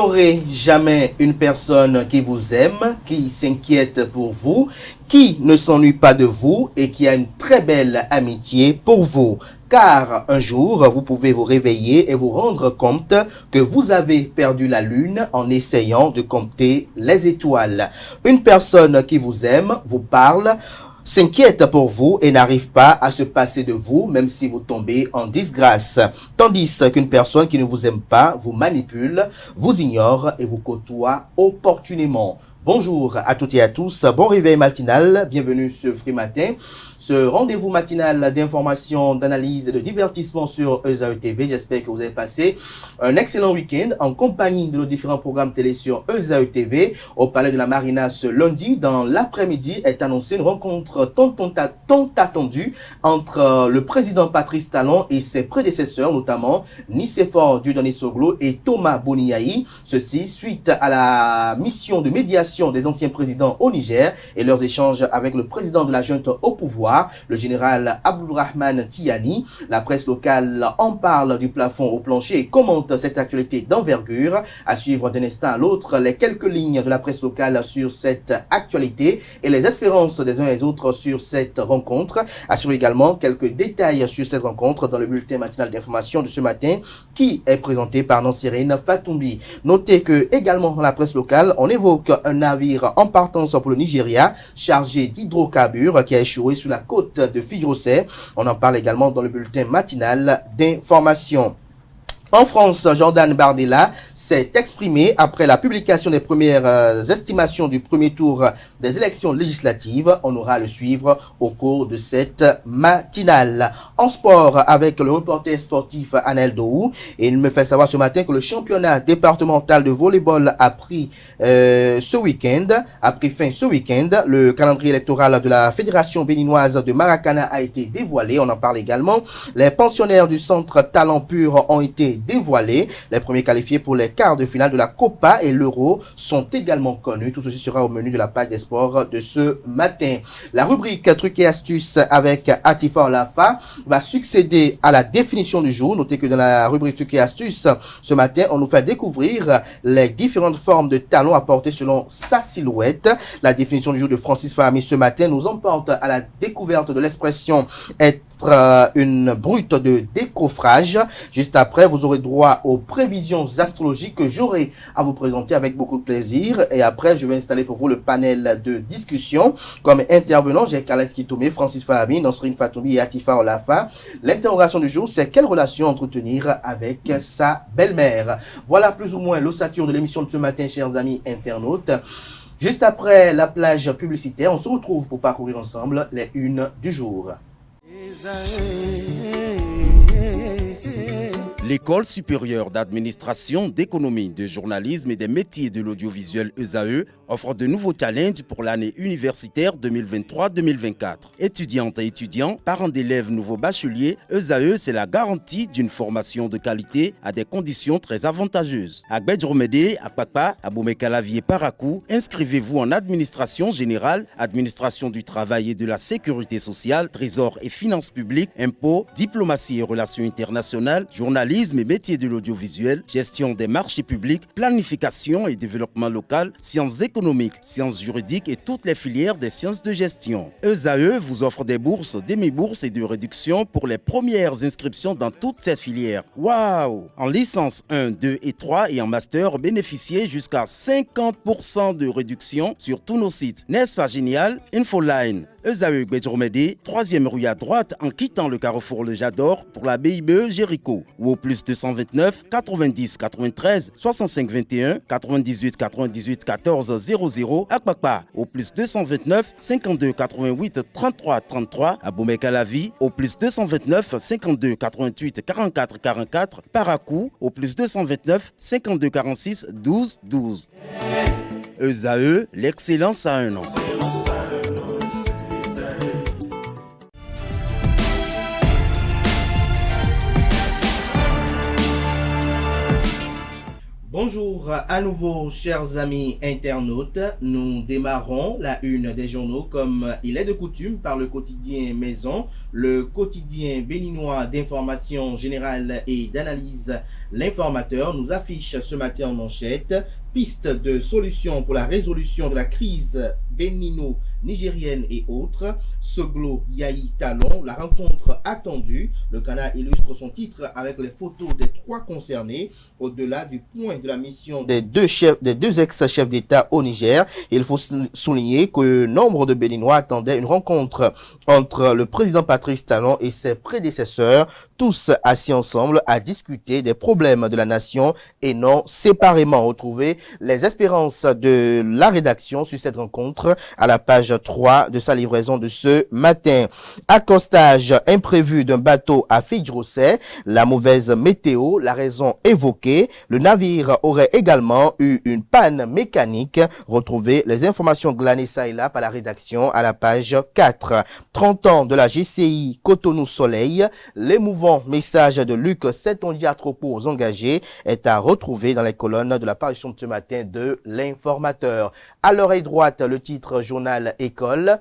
n'aurez jamais une personne qui vous aime, qui s'inquiète pour vous, qui ne s'ennuie pas de vous et qui a une très belle amitié pour vous. Car un jour, vous pouvez vous réveiller et vous rendre compte que vous avez perdu la lune en essayant de compter les étoiles. Une personne qui vous aime, vous parle, s'inquiète pour vous et n'arrive pas à se passer de vous, même si vous tombez en disgrâce. Tandis qu'une personne qui ne vous aime pas vous manipule, vous ignore et vous côtoie opportunément. Bonjour à toutes et à tous, bon réveil matinal, bienvenue sur Free Matin, ce rendez-vous matinal d'information, d'analyse et de divertissement sur ESAE TV. J'espère que vous avez passé un excellent week-end en compagnie de nos différents programmes télé sur ESAE TV. Au Palais de la Marina ce lundi, dans l'après-midi, est annoncée une rencontre tant attendue entre le président Patrice Talon et ses prédécesseurs, notamment Nicéphore Dieudonné Soglo et Thomas Boniaï. Ceci suite à la mission de médiation des anciens présidents au Niger et leurs échanges avec le président de la junte au pouvoir, le général Abdourahmane Tiani. La presse locale en parle du plafond au plancher et commente cette actualité d'envergure. À suivre d'un instant à l'autre les quelques lignes de la presse locale sur cette actualité et les espérances des uns et des autres sur cette rencontre. À suivre également quelques détails sur cette rencontre dans le bulletin matinal d'information de ce matin qui est présenté par Nancirine Fatoumbi. Notez que également dans la presse locale, on évoque un navire en partance pour le Nigeria chargé d'hydrocarbures qui a échoué sur la côte de Figrossé. On en parle également dans le bulletin matinal d'information. En France, Jordan Bardella s'est exprimé après la publication des premières estimations du premier tour des élections législatives. On aura à le suivre au cours de cette matinale. En sport, avec le reporter sportif Anel Dohou, et il me fait savoir ce matin que le championnat départemental de volleyball a pris fin ce week-end. Le calendrier électoral de la Fédération béninoise de Maracana a été dévoilé. On en parle également. Les pensionnaires du centre Talent Pur ont été dévoilés. Les premiers qualifiés pour les quarts de finale de la Copa et l'Euro sont également connus. Tout ceci sera au menu de la page des sports de ce matin. La rubrique Trucs et astuces avec Atifa Olafa va succéder à la définition du jour. Notez que dans la rubrique Trucs et astuces, ce matin, on nous fait découvrir les différentes formes de talons apportées selon sa silhouette. La définition du jour de Francis Fahmy ce matin nous emporte à la découverte de l'expression être une brute de décoffrage. Juste après, vous aurez droit aux prévisions astrologiques que j'aurai à vous présenter avec beaucoup de plaisir. Et après, je vais installer pour vous le panel de discussion. Comme intervenant, j'ai Khaled Kitoumé, Francis Fahmy, Nancirine Fatoumbi et Atifa Olafa. L'interrogation du jour, c'est quelle relation entretenir avec sa belle-mère? Voilà plus ou moins l'ossature de l'émission de ce matin, chers amis internautes. Juste après la plage publicitaire, on se retrouve pour parcourir ensemble les unes du jour. L'École supérieure d'administration, d'économie, de journalisme et des métiers de l'audiovisuel ESAE offre de nouveaux challenges pour l'année universitaire 2023-2024. Étudiantes et étudiants, parents d'élèves nouveaux bacheliers, ESAE, c'est la garantie d'une formation de qualité à des conditions très avantageuses. À Gbedjromede, à Papa, à Boumekalavi et Parakou, inscrivez-vous en administration générale, administration du travail et de la sécurité sociale, trésor et finances publiques, impôts, diplomatie et relations internationales, journalisme et métiers de l'audiovisuel, gestion des marchés publics, planification et développement local, sciences économiques, sciences juridiques et toutes les filières des sciences de gestion. ESAE vous offre des bourses, demi-bourses et de réductions pour les premières inscriptions dans toutes ces filières. Waouh! En licence 1, 2 et 3 et en master, bénéficiez jusqu'à 50% de réduction sur tous nos sites. N'est-ce pas génial? Infoline. ESAE Gbedjromede, 3e rue à droite en quittant le carrefour Le Jador pour la BIBE Jéricho ou au plus 229 90 93 65 21 98 98 14 00 à Kpakpa au plus 229 52 88 33 33 à Boumekalavi au plus 229 52 88 44 44 Parakou au plus 229 52 46 12 12. ESAE, l'excellence à un nom. Bonjour à nouveau, chers amis internautes. Nous démarrons la une des journaux comme il est de coutume par le quotidien Maison, le quotidien béninois d'information générale et d'analyse. L'Informateur nous affiche ce matin en manchette piste de solutions pour la résolution de la crise bénino-nigérienne et autres. Soglo Yayi Talon, la rencontre attendue. Le Canard illustre son titre avec les photos des 3 concernés. Au-delà du point de la mission des deux ex-chefs d'État au Niger, il faut souligner que nombre de Béninois attendaient une rencontre entre le président Patrice Talon et ses prédécesseurs, tous assis ensemble à discuter des problèmes de la nation et non séparément. Retrouvez les espérances de la rédaction sur cette rencontre à la page 3 de sa livraison de ce matin. Accostage imprévu d'un bateau à Fidjrosset, la mauvaise météo, la raison évoquée. Le navire aurait également eu une panne mécanique. Retrouvez les informations glanées ça et là par la rédaction à la page 4. 30 ans de la GCI Cotonou-Soleil, l'émouvant message de Luc Setondia à propos aux engagés est à retrouver dans les colonnes de la parution de ce matin de l'Informateur. À l'oreille droite, le titre journal École,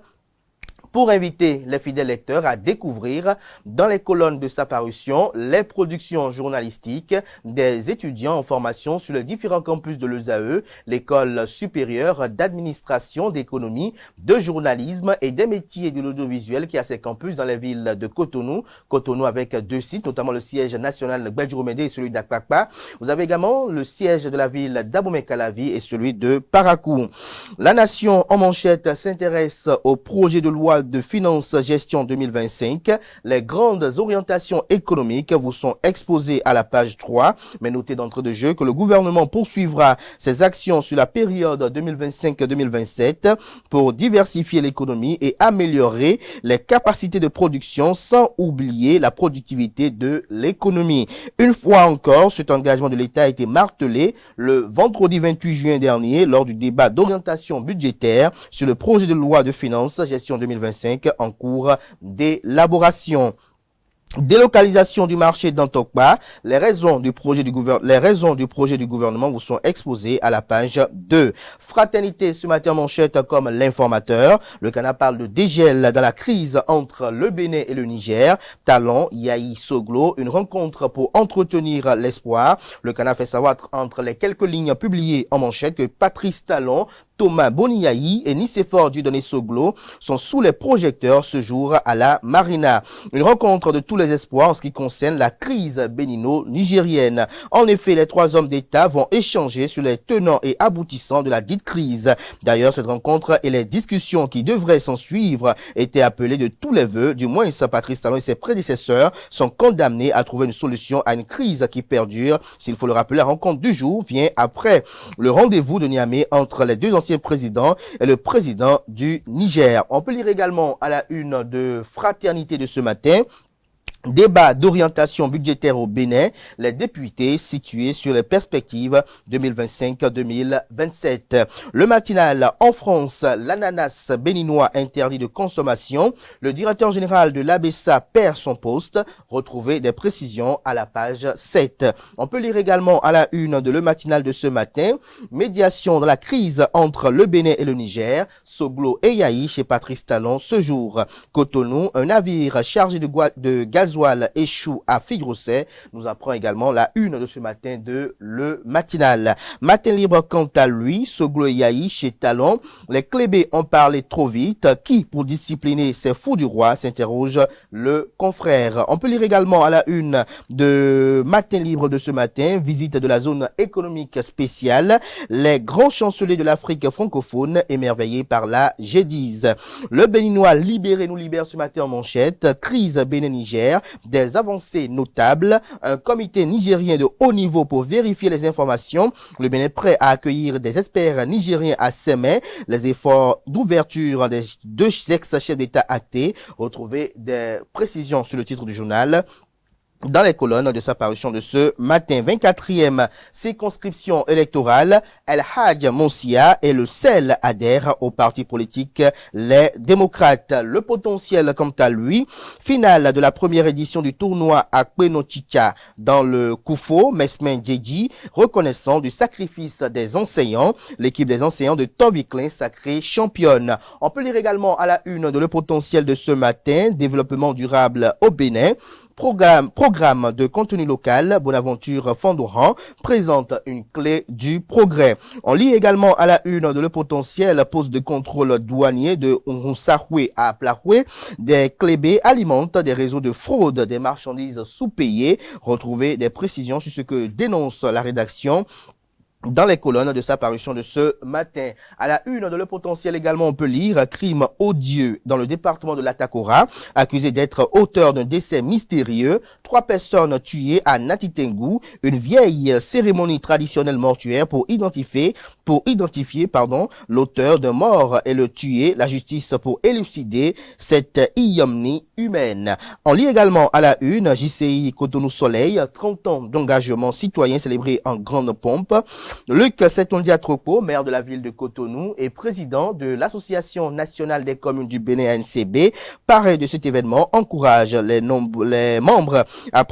pour inviter les fidèles lecteurs à découvrir dans les colonnes de sa parution les productions journalistiques des étudiants en formation sur les différents campus de l'ESAE, l'école supérieure d'administration, d'économie, de journalisme et des métiers de l'audiovisuel qui a ses campus dans les villes de Cotonou avec 2 sites, notamment le siège national Gbadjouromede et celui d'Akpakpa. Vous avez également le siège de la ville d'Abomey-Calavi et celui de Parakou. La Nation en manchette s'intéresse au projet de loi de finances gestion 2025. Les grandes orientations économiques vous sont exposées à la page 3, mais notez d'entrée de jeu que le gouvernement poursuivra ses actions sur la période 2025-2027 pour diversifier l'économie et améliorer les capacités de production sans oublier la productivité de l'économie. Une fois encore, cet engagement de l'État a été martelé le vendredi 28 juin dernier lors du débat d'orientation budgétaire sur le projet de loi de finances gestion 2025 en cours d'élaboration. Délocalisation du marché d'Antokpa, les raisons du projet du gouvernement vous sont exposées à la page 2. Fraternité ce matin manchette comme l'Informateur. Le Canard parle de dégel dans la crise entre le Bénin et le Niger. Talon, Yayi, Soglo, une rencontre pour entretenir l'espoir. Le Canard fait savoir entre les quelques lignes publiées en manchette que Patrice Talon, Thomas Boniaï et Nicéphore Dieudonné Soglo sont sous les projecteurs ce jour à la Marina. Une rencontre de tous les espoirs en ce qui concerne la crise bénino-nigérienne. En effet, les 3 hommes d'État vont échanger sur les tenants et aboutissants de la dite crise. D'ailleurs, cette rencontre et les discussions qui devraient s'en suivre étaient appelées de tous les vœux. Du moins, Patrice Talon et ses prédécesseurs sont condamnés à trouver une solution à une crise qui perdure. S'il faut le rappeler, la rencontre du jour vient après le rendez-vous de Niamey entre les 2 anciens président et le président du Niger. On peut lire également à la une de Fraternité de ce matin. Débat d'orientation budgétaire au Bénin, les députés situés sur les perspectives 2025-2027. Le matinal en France, l'ananas béninois interdit de consommation. Le directeur général de l'ABSA perd son poste. Retrouvez des précisions à la page 7. On peut lire également à la une de le matinal de ce matin. Médiation dans la crise entre le Bénin et le Niger. Soglo et Yayi chez Patrice Talon ce jour. Cotonou, un navire chargé de gasoil échoue à Fidjrosset, nous apprend également la une de ce matin de le matinal. Matin libre quant à lui, Soglo et Yayi chez Talon. Les Clébés ont parlé trop vite. Qui pour discipliner ces fous du roi, s'interroge le confrère. On peut lire également à la une de Matin libre de ce matin, visite de la zone économique spéciale. Les grands chanceliers de l'Afrique francophone émerveillés par la G10. Le Béninois libéré nous libère ce matin en manchette. Crise Bénin-Niger. Des avancées notables, un comité nigérien de haut niveau pour vérifier les informations. Le Bénin est prêt à accueillir des experts nigériens à Sémé. Les efforts d'ouverture des 2 ex-chefs d'État actés. Retrouvez des précisions sur le titre du journal. dans les colonnes de sa parution de ce matin. 24e circonscription électorale, El Hadj Monsia et le CEL adhèrent au parti politique Les Démocrates. Le potentiel, quant à lui, finale de la première édition du tournoi à Kwenochicha dans le Koufo, Mesmen Djedji, reconnaissant du sacrifice des enseignants. L'équipe des enseignants de Toviklen sacrée championne. On peut lire également à la une de Le Potentiel de ce matin, développement durable au Bénin. Programme de contenu local, Bonaventure Fondouran présente une clé du progrès. On lit également à la une de Le Potentiel, poste de contrôle douanier de Roussahoué à Plahoué. Des clébés alimentent des réseaux de fraude des marchandises sous-payées. Retrouvez des précisions sur ce que dénonce la rédaction dans les colonnes de sa parution de ce matin. À la une de Le Potentiel également, on peut lire crime odieux dans le département de l'Atakora, accusé d'être auteur d'un décès mystérieux. 3 personnes tuées à Natitengu, une vieille cérémonie traditionnelle mortuaire pour identifier l'auteur de mort et le tuer. La justice pour élucider cette ignominie humaine. On lit également à la une JCI Cotonou Soleil, 30 ans d'engagement citoyen célébré en grande pompe. Luc Setondia-Tropo, maire de la ville de Cotonou et président de l'Association nationale des communes du Bénin ANCB, parrain de cet événement, encourage les membres à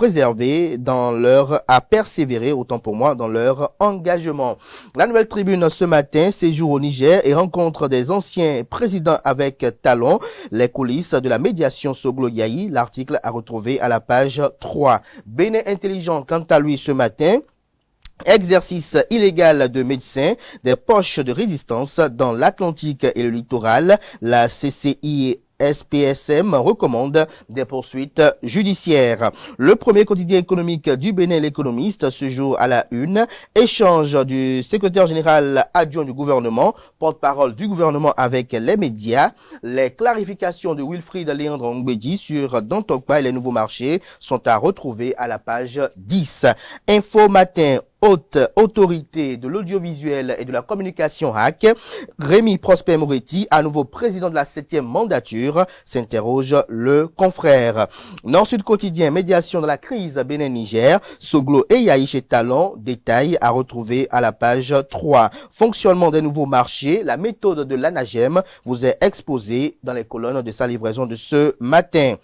persévérer, autant pour moi, dans leur engagement. La Nouvelle Tribune ce matin, séjour au Niger et rencontre des anciens présidents avec talent, les coulisses de la médiation Soglo-Yahi, l'article à retrouver à la page 3. Bénin Intelligent, quant à lui ce matin, exercice illégal de médecins, des poches de résistance dans l'Atlantique et le littoral. La CCI SPSM recommande des poursuites judiciaires. Le premier quotidien économique du Bénin, L'Économiste, ce jour à la une. Échange du secrétaire général adjoint du gouvernement, porte-parole du gouvernement avec les médias. Les clarifications de Wilfried Léandre Ongbedji sur Dantokpa et les nouveaux marchés sont à retrouver à la page 10. Info Matin. Haute autorité de l'audiovisuel et de la communication HAC, Rémi Prosper Moretti, à nouveau président de la 7e mandature, s'interroge le confrère. Nord-Sud quotidien, médiation de la crise Bénin-Niger, Soglo et Yahi et Talon, détails à retrouver à la page 3. Fonctionnement des nouveaux marchés, la méthode de l'ANAGEM vous est exposée dans les colonnes de sa livraison de ce matin.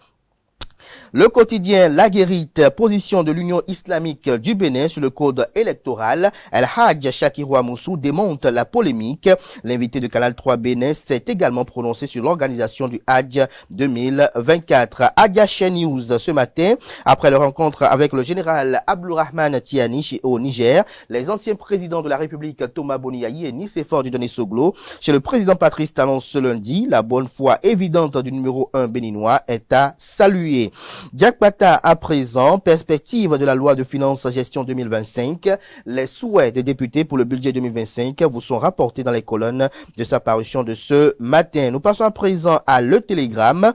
Le quotidien La Guérite, position de l'Union islamique du Bénin sur le code électoral. El Hadj Shakirou Amoussou démonte la polémique. L'invité de Canal 3 Bénin s'est également prononcé sur l'organisation du Hadj 2024. Agaché News ce matin, après leur rencontre avec le général Abdourahmane Tiani au Niger, les anciens présidents de la République Thomas Boniayi et Nicéphore Dieudonné Soglo, chez le président Patrice Talon ce lundi, la bonne foi évidente du numéro 1 béninois est à saluer. Diakpata à présent, perspective de la loi de finances gestion 2025. Les souhaits des députés pour le budget 2025 vous sont rapportés dans les colonnes de sa parution de ce matin. Nous passons à présent à Le Télégramme.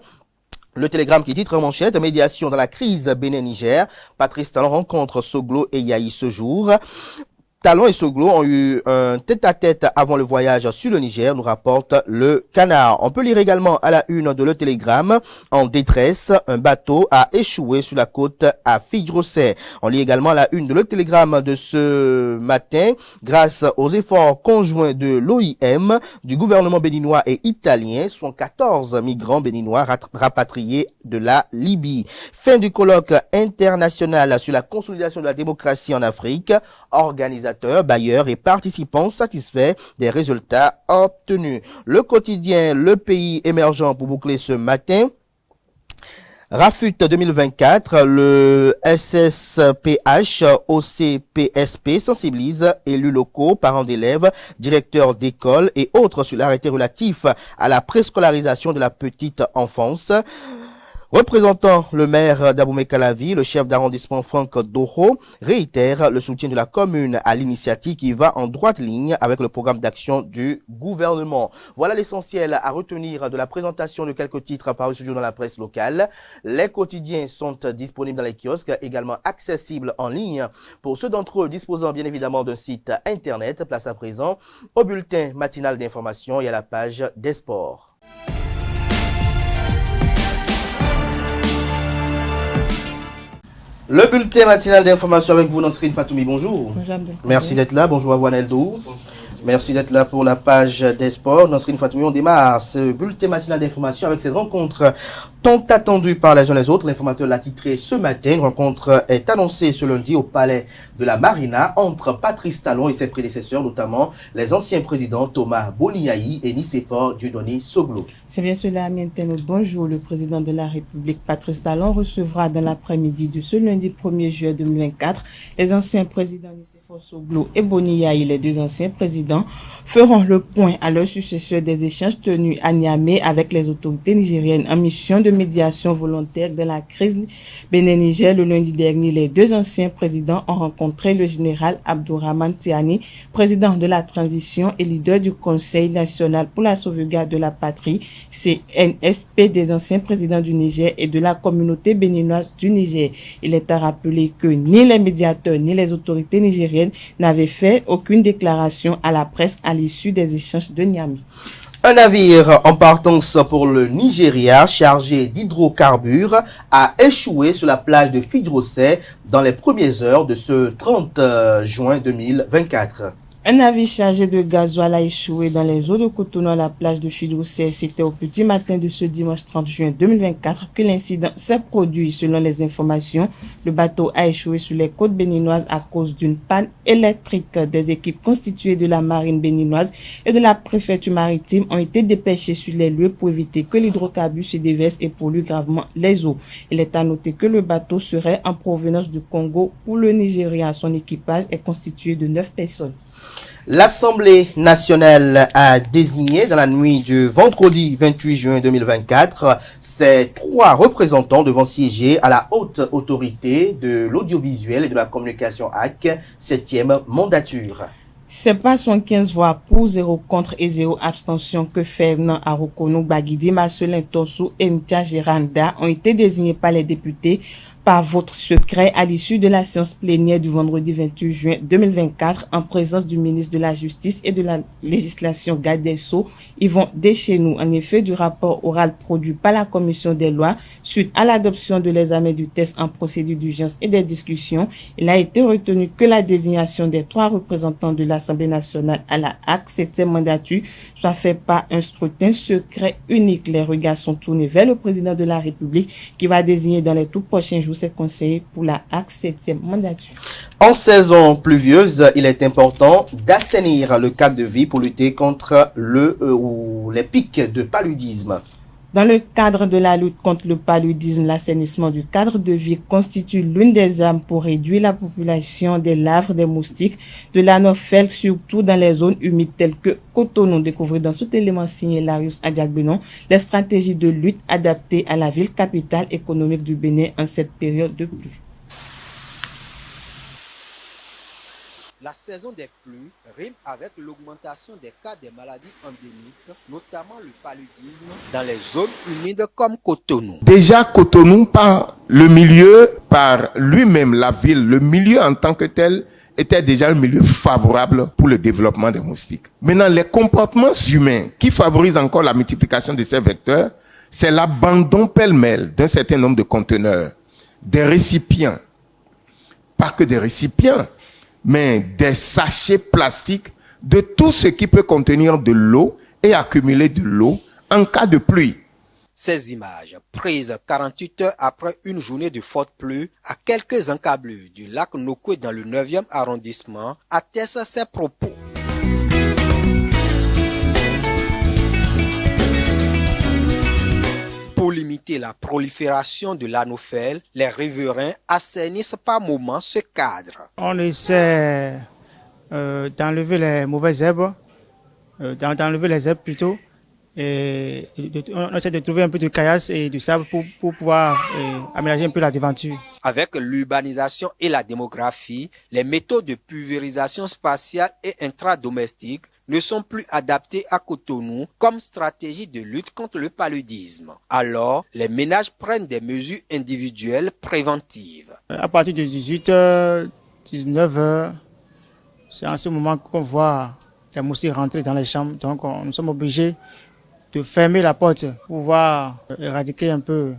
Le Télégramme qui titre en manchette, médiation dans la crise Bénin-Niger. Patrice Talon rencontre Soglo et Yahi ce jour. Talon et Soglo ont eu un tête-à-tête avant le voyage sur le Niger, nous rapporte le Canard. On peut lire également à la une de Le Télégramme, en détresse, un bateau a échoué sur la côte à Fidjrosset. On lit également à la une de Le Télégramme de ce matin, grâce aux efforts conjoints de l'OIM, du gouvernement béninois et italien, sont 14 migrants béninois rapatriés de la Libye. Fin du colloque international sur la consolidation de la démocratie en Afrique, organisateurs, bailleurs et participants satisfaits des résultats obtenus. Le quotidien Le Pays émergent pour boucler ce matin. RAFUT 2024, le SSPH OCPSP sensibilise élus locaux, parents d'élèves, directeurs d'école et autres sur l'arrêté relatif à la préscolarisation de la petite enfance. Représentant le maire d'Abomey-Calavi, le chef d'arrondissement Franck Doro réitère le soutien de la commune à l'initiative qui va en droite ligne avec le programme d'action du gouvernement. Voilà l'essentiel à retenir de la présentation de quelques titres parus ce jour dans la presse locale. Les quotidiens sont disponibles dans les kiosques, également accessibles en ligne pour ceux d'entre eux disposant bien évidemment d'un site internet. Place à présent au bulletin matinal d'information et à la page des sports. Le bulletin matinal d'information avec vous, Nansrine Fatoumi, bonjour. Bonjour. Merci d'être là, bonjour à vous Aneldo. Merci d'être là pour la page des sports. Nansrine Fatoumi, on démarre ce bulletin matinal d'information avec cette rencontre tant attendue par les uns et les autres. L'informateur l'a titré ce matin. Une rencontre est annoncée ce lundi au palais de la Marina entre Patrice Talon et ses prédécesseurs, notamment les anciens présidents Thomas Boniaï et Nicéphore Dieudonné Soglo. C'est bien cela, Mienteno. Bonjour. Le président de la République, Patrice Talon, recevra dans l'après-midi de ce lundi 1er juillet 2024 les anciens présidents Nicéphore Soglo et Boniaï, les deux anciens présidents, feront le point à leur successeur des échanges tenus à Niamey avec les autorités nigériennes en mission de médiation volontaire de la crise Bénin-Niger. Le lundi dernier, les deux anciens présidents ont rencontré le général Abdourahmane Tiani, président de la transition et leader du Conseil national pour la sauvegarde de la patrie, CNSP, des anciens présidents du Niger et de la communauté béninoise du Niger. Il est à rappeler que ni les médiateurs ni les autorités nigériennes n'avaient fait aucune déclaration à la presse à l'issue des échanges de Niamey. Un navire en partance pour le Nigeria chargé d'hydrocarbures a échoué sur la plage de Fidrosset dans les premières heures de ce 30 juin 2024. Un navire chargé de gasoil a échoué dans les eaux de Cotonou à la plage de Fidrosset. C'était au petit matin de ce dimanche 30 juin 2024 que l'incident s'est produit. Selon les informations, le bateau a échoué sur les côtes béninoises à cause d'une panne électrique. Des équipes constituées de la marine béninoise et de la préfecture maritime ont été dépêchées sur les lieux pour éviter que l'hydrocarbure se déverse et pollue gravement les eaux. Il est à noter que le bateau serait en provenance du Congo pour le Nigeria. Son équipage est constitué de 9 personnes. L'Assemblée nationale a désigné dans la nuit du vendredi 28 juin 2024 ses 3 représentants devant siéger à la haute autorité de l'audiovisuel et de la communication AC, 7e mandature. C'est par 75 voix pour, 0 contre et 0 abstention que Fernand Arokonou Bagidi, Marcelin Tossou et Ntia Géranda ont été désignés par les députés par vote secret à l'issue de la séance plénière du vendredi 28 juin 2024 en présence du ministre de la Justice et de la législation garde des Sceaux, Yvon Deschenous. En effet, du rapport oral produit par la commission des lois suite à l'adoption de l'examen du test en procédure d'urgence et des discussions, il a été retenu que la désignation des 3 représentants de l'Assemblée nationale à la AC 7e mandature soit faite par un scrutin secret unique. Les regards sont tournés vers le président de la République qui va désigner dans les tout prochains jours ses conseillers pour la AC 7e mandature. En saison pluvieuse, il est important d'assainir le cadre de vie pour lutter contre les pics de paludisme. Dans le cadre de la lutte contre le paludisme, l'assainissement du cadre de vie constitue l'une des armes pour réduire la population des larves des moustiques de l'anophèle, surtout dans les zones humides telles que Cotonou. Découvrez dans cet élément signé Larius Adiagbenon les stratégies de lutte adaptées à la ville capitale économique du Bénin en cette période de pluie. La saison des pluies rime avec l'augmentation des cas des maladies endémiques, notamment le paludisme, dans les zones humides comme Cotonou. Déjà Cotonou, par le milieu, par lui-même, la ville, le milieu en tant que tel, était déjà un milieu favorable pour le développement des moustiques. Maintenant, les comportements humains qui favorisent encore la multiplication de ces vecteurs, c'est l'abandon pêle-mêle d'un certain nombre de conteneurs, des récipients, pas que des récipients, mais des sachets plastiques de tout ce qui peut contenir de l'eau et accumuler de l'eau en cas de pluie. Ces images, prises 48 heures après une journée de forte pluie à quelques encablures du lac Nokoué dans le 9e arrondissement, attestent ces propos. Pour limiter la prolifération de l'anophèle, les riverains assainissent par moments ce cadre. On essaie d'enlever les mauvaises herbes, d'enlever les herbes plutôt, et on essaie de trouver un peu de caillasse et du sable pour pouvoir aménager un peu la devanture. Avec l'urbanisation et la démographie, les méthodes de pulvérisation spatiale et intradomestique ne sont plus adaptées à Cotonou comme stratégie de lutte contre le paludisme. Alors, les ménages prennent des mesures individuelles préventives. À partir de 18h, 19h, c'est en ce moment qu'on voit les moustiques rentrer dans les chambres. Donc, nous sommes obligés de fermer la porte pour pouvoir éradiquer un peu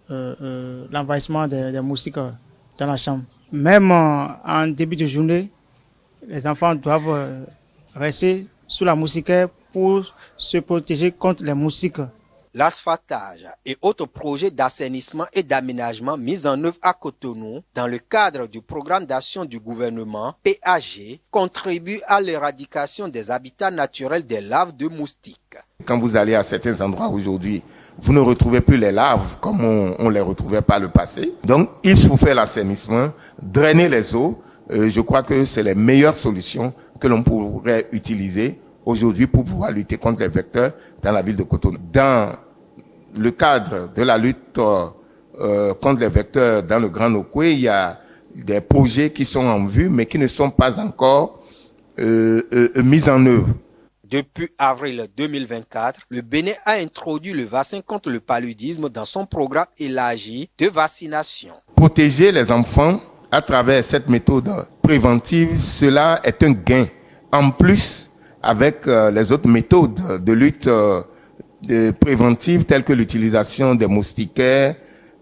l'envahissement des moustiques dans la chambre. Même en début de journée, les enfants doivent rester sous la moustiquaire pour se protéger contre les moustiques. L'asphaltage et autres projets d'assainissement et d'aménagement mis en œuvre à Cotonou dans le cadre du programme d'action du gouvernement PAG contribuent à l'éradication des habitats naturels des larves de moustiques. Quand vous allez à certains endroits aujourd'hui, vous ne retrouvez plus les larves comme on les retrouvait par le passé. Donc, il faut faire l'assainissement, drainer les eaux. Je crois que c'est les meilleures solutions que l'on pourrait utiliser aujourd'hui pour pouvoir lutter contre les vecteurs dans la ville de Cotonou. Dans le cadre de la lutte contre les vecteurs dans le Grand Nokoué, il y a des projets qui sont en vue, mais qui ne sont pas encore mis en œuvre. Depuis avril 2024, le Bénin a introduit le vaccin contre le paludisme dans son programme élargi de vaccination. Protéger les enfants à travers cette méthode préventive, cela est un gain. En plus, avec les autres méthodes de lutte préventive telles que l'utilisation des moustiquaires,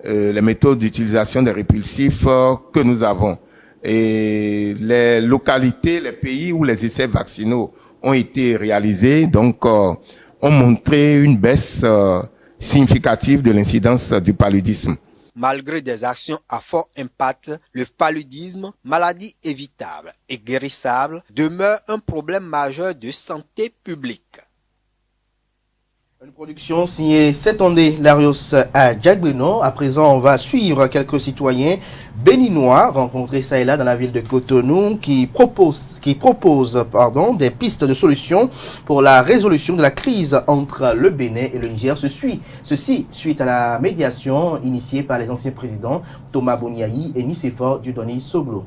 les méthodes d'utilisation des répulsifs que nous avons. Et les localités, les pays où les essais vaccinaux ont été réalisés, donc ont montré une baisse significative de l'incidence du paludisme. Malgré des actions à fort impact, le paludisme, maladie évitable et guérissable, demeure un problème majeur de santé publique. Une production signée Setondé Larios à Djagbeno. À présent, on va suivre quelques citoyens béninois rencontrés ça et là dans la ville de Cotonou qui proposent des pistes de solutions pour la résolution de la crise entre le Bénin et le Niger. Ceci suite à la médiation initiée par les anciens présidents Thomas Boniaï et Nicéphore Dieudonné Soglo.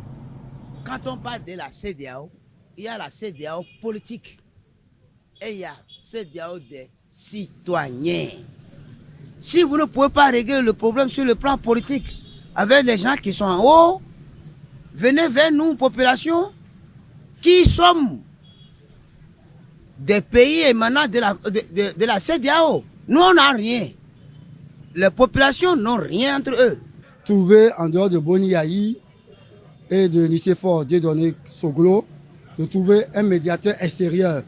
Quand on parle de la CEDEAO, il y a la CEDEAO politique et il y a la CEDEAO des citoyens. Si vous ne pouvez pas régler le problème sur le plan politique avec les gens qui sont en haut, venez vers nous, population, qui sommes des pays émanant de la CEDEAO. Nous, on n'a rien. Les populations n'ont rien entre eux. Trouver en dehors de Boniaï et de Nicéphore Dieudonné Soglo, de trouver un médiateur extérieur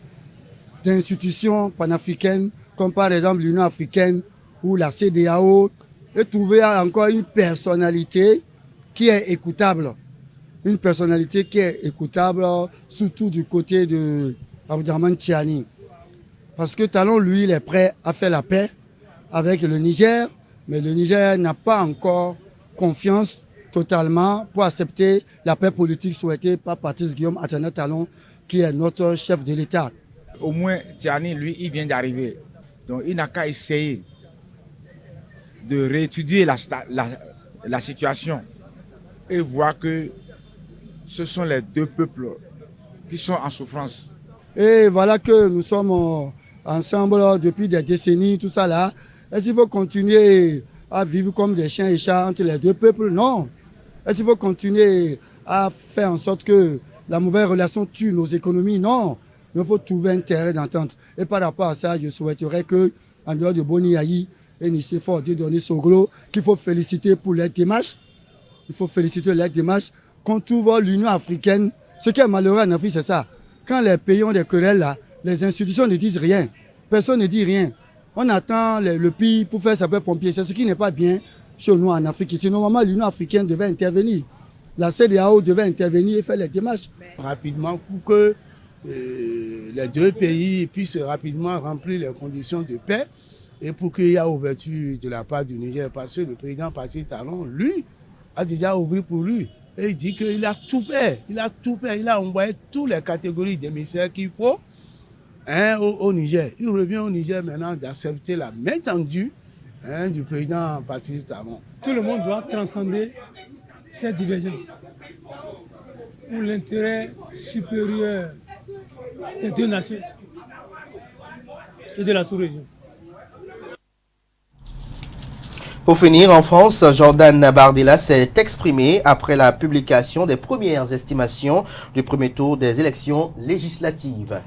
d'institutions panafricaines, comme par exemple l'Union africaine ou la CEDEAO, et trouver encore une personnalité qui est écoutable. Une personnalité qui est écoutable, surtout du côté de Abdraman Tchiani. Parce que Talon, lui, il est prêt à faire la paix avec le Niger, mais le Niger n'a pas encore confiance totalement pour accepter la paix politique souhaitée par Patrice Guillaume Athéna Talon, qui est notre chef de l'État. Au moins, Tiani, lui, il vient d'arriver. Donc, il n'a qu'à essayer de réétudier la situation et voir que ce sont les deux peuples qui sont en souffrance. Et voilà que nous sommes ensemble depuis des décennies, tout ça là. Est-ce qu'il faut continuer à vivre comme des chiens et chats entre les deux peuples? Non. Est-ce qu'il faut continuer à faire en sorte que la mauvaise relation tue nos économies? Non. Il faut trouver un terrain d'entente. Et par rapport à ça, je souhaiterais que, en dehors de Boniaï et Nicéphore Dieudonné Soglo, qu'il faut féliciter pour leur démarche. Il faut féliciter leur démarche. Qu'on trouve l'Union africaine. Ce qui est malheureux en Afrique, c'est ça. Quand les pays ont des querelles là, les institutions ne disent rien. Personne ne dit rien. On attend le pays pour faire sapeur-pompier. C'est ce qui n'est pas bien chez nous en Afrique. Ici, normalement, l'Union africaine devait intervenir. La CEDEAO devait intervenir et faire les démarches. Rapidement, pour que les deux pays puissent rapidement remplir les conditions de paix et pour qu'il y ait ouverture de la part du Niger, parce que le président Patrice Talon, lui, a déjà ouvert pour lui. Et il dit qu'il a tout fait, il a envoyé toutes les catégories d'émissaires qu'il faut au Niger. Il revient au Niger maintenant d'accepter la main tendue du président Patrice Talon. Tout le monde doit transcender cette divergence pour l'intérêt supérieur des deux nations et de la sous-région. Pour finir, en France, Jordan Bardella s'est exprimé après la publication des premières estimations du premier tour des élections législatives.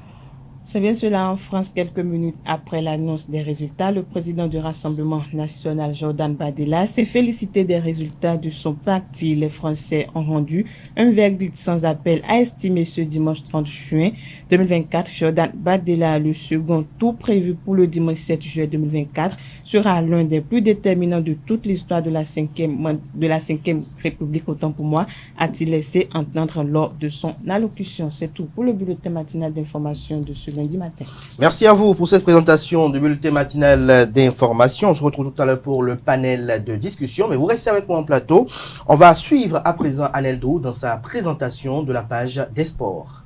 C'est bien cela en France. Quelques minutes après l'annonce des résultats, le président du Rassemblement national, Jordan Bardella, s'est félicité des résultats de son parti. Les Français ont rendu un verdict sans appel, a estimé ce dimanche 30 juin 2024. Jordan Bardella, le second tour prévu pour le dimanche 7 juillet 2024, sera l'un des plus déterminants de toute l'histoire de la 5e République, autant pour moi, a-t-il laissé entendre lors de son allocution. C'est tout pour le bulletin matinal d'information de ce lundi matin. Merci à vous pour cette présentation du bulletin matinal d'information. On se retrouve tout à l'heure pour le panel de discussion, mais vous restez avec moi en plateau. On va suivre à présent Aneldo dans sa présentation de la page des sports.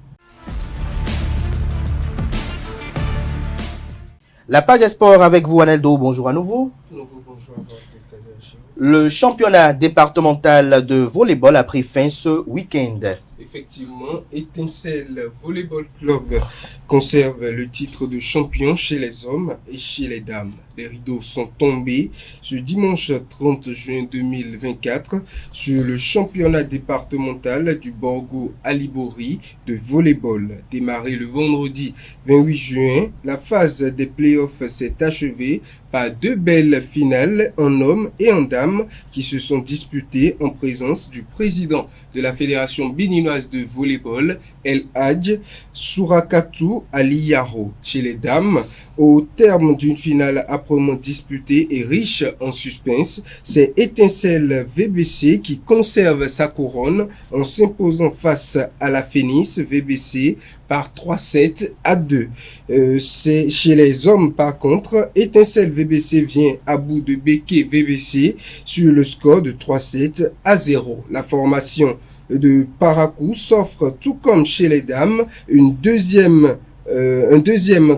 La page des sports avec vous, Aneldo. Bonjour à nouveau. Bonjour. Le championnat départemental de volleyball a pris fin ce week-end. Effectivement, Étincelle Volleyball Club conserve le titre de champion chez les hommes et chez les dames. Les rideaux sont tombés ce dimanche 30 juin 2024 sur le championnat départemental du Borgo Alibori de volleyball. Démarré le vendredi 28 juin, la phase des playoffs s'est achevée par deux belles finales en hommes et en dames qui se sont disputées en présence du président de la Fédération béninoise de volleyball, El Hadj Sourakatou Aliyaro. Chez les dames, au terme d'une finale âprement disputée et riche en suspense, c'est Étincelle VBC qui conserve sa couronne en s'imposant face à la Phoenix VBC par 3-7-2. C'est chez les hommes par contre, Étincelle VBC vient à bout de Béquet VBC sur le score de 3-7-0. La formation de Paracou s'offre, tout comme chez les dames, un deuxième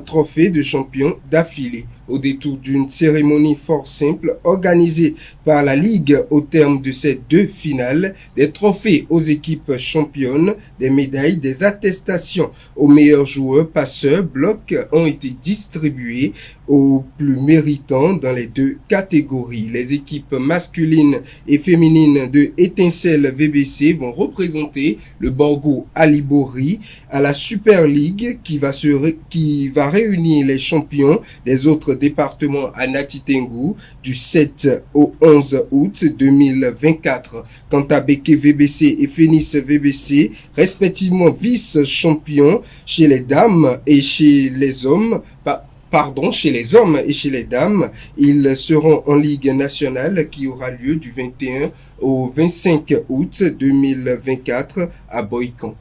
trophée de champion d'affilée. Au détour d'une cérémonie fort simple organisée par la Ligue au terme de ces deux finales, des trophées aux équipes championnes, des médailles, des attestations aux meilleurs joueurs, passeurs, blocs ont été distribués aux plus méritants dans les deux catégories. Les équipes masculines et féminines de Étincelle VBC vont représenter le Borgo Alibori à la Super League qui va réunir les champions des autres départements à Natitengu du 7 au 11 août 2024. Quant à Béquet VBC et Phoenix VBC, respectivement vice-champions chez les dames et chez les hommes, chez les hommes et chez les dames, ils seront en Ligue nationale qui aura lieu du 21 au 25 août 2024 à Boïkan.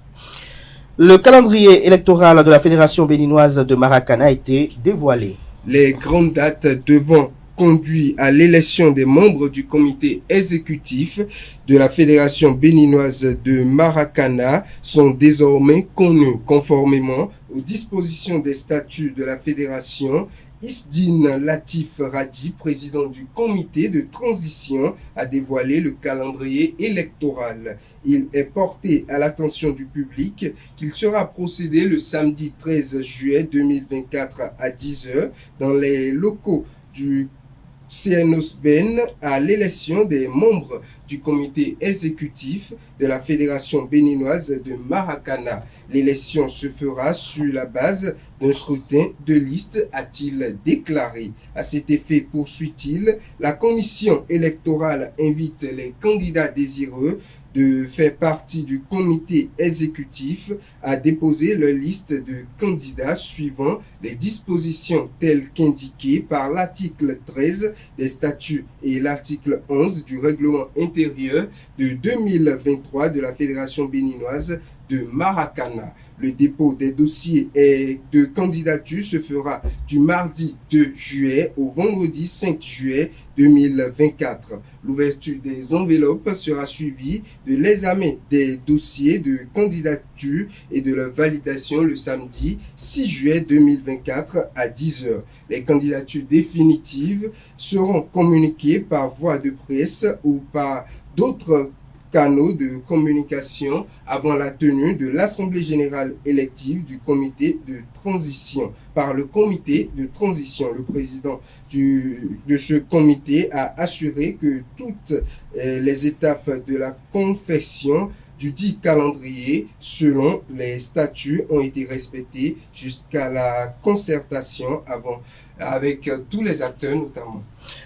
Le calendrier électoral de la Fédération béninoise de Maracana a été dévoilé. Les grandes dates devant conduire à l'élection des membres du comité exécutif de la Fédération béninoise de Maracana sont désormais connues conformément aux dispositions des statuts de la Fédération. Isdine Latif Radi, président du comité de transition, a dévoilé le calendrier électoral. Il est porté à l'attention du public qu'il sera procédé le samedi 13 juillet 2024 à 10h dans les locaux du CNOSBEN à l'élection des membres du comité exécutif de la Fédération béninoise de Maracana. L'élection se fera sur la base d'un scrutin de liste, a-t-il déclaré. À cet effet, poursuit-il, la commission électorale invite les candidats désireux de faire partie du comité exécutif à déposer leur liste de candidats suivant les dispositions telles qu'indiquées par l'article 13 des statuts et l'article 11 du règlement intérieur de 2023 de la Fédération béninoise de Maracana. Le dépôt des dossiers et de candidature se fera du mardi 2 juillet au vendredi 5 juillet 2024. L'ouverture des enveloppes sera suivie de l'examen des dossiers de candidature et de leur validation le samedi 6 juillet 2024 à 10h. Les candidatures définitives seront communiquées par voie de presse ou par d'autres canaux de communication avant la tenue de l'Assemblée générale élective du comité de transition. Par le comité de transition, le président de ce comité a assuré que toutes les étapes de la confection du dit calendrier selon les statuts ont été respectés jusqu'à la concertation avec tous les acteurs notamment.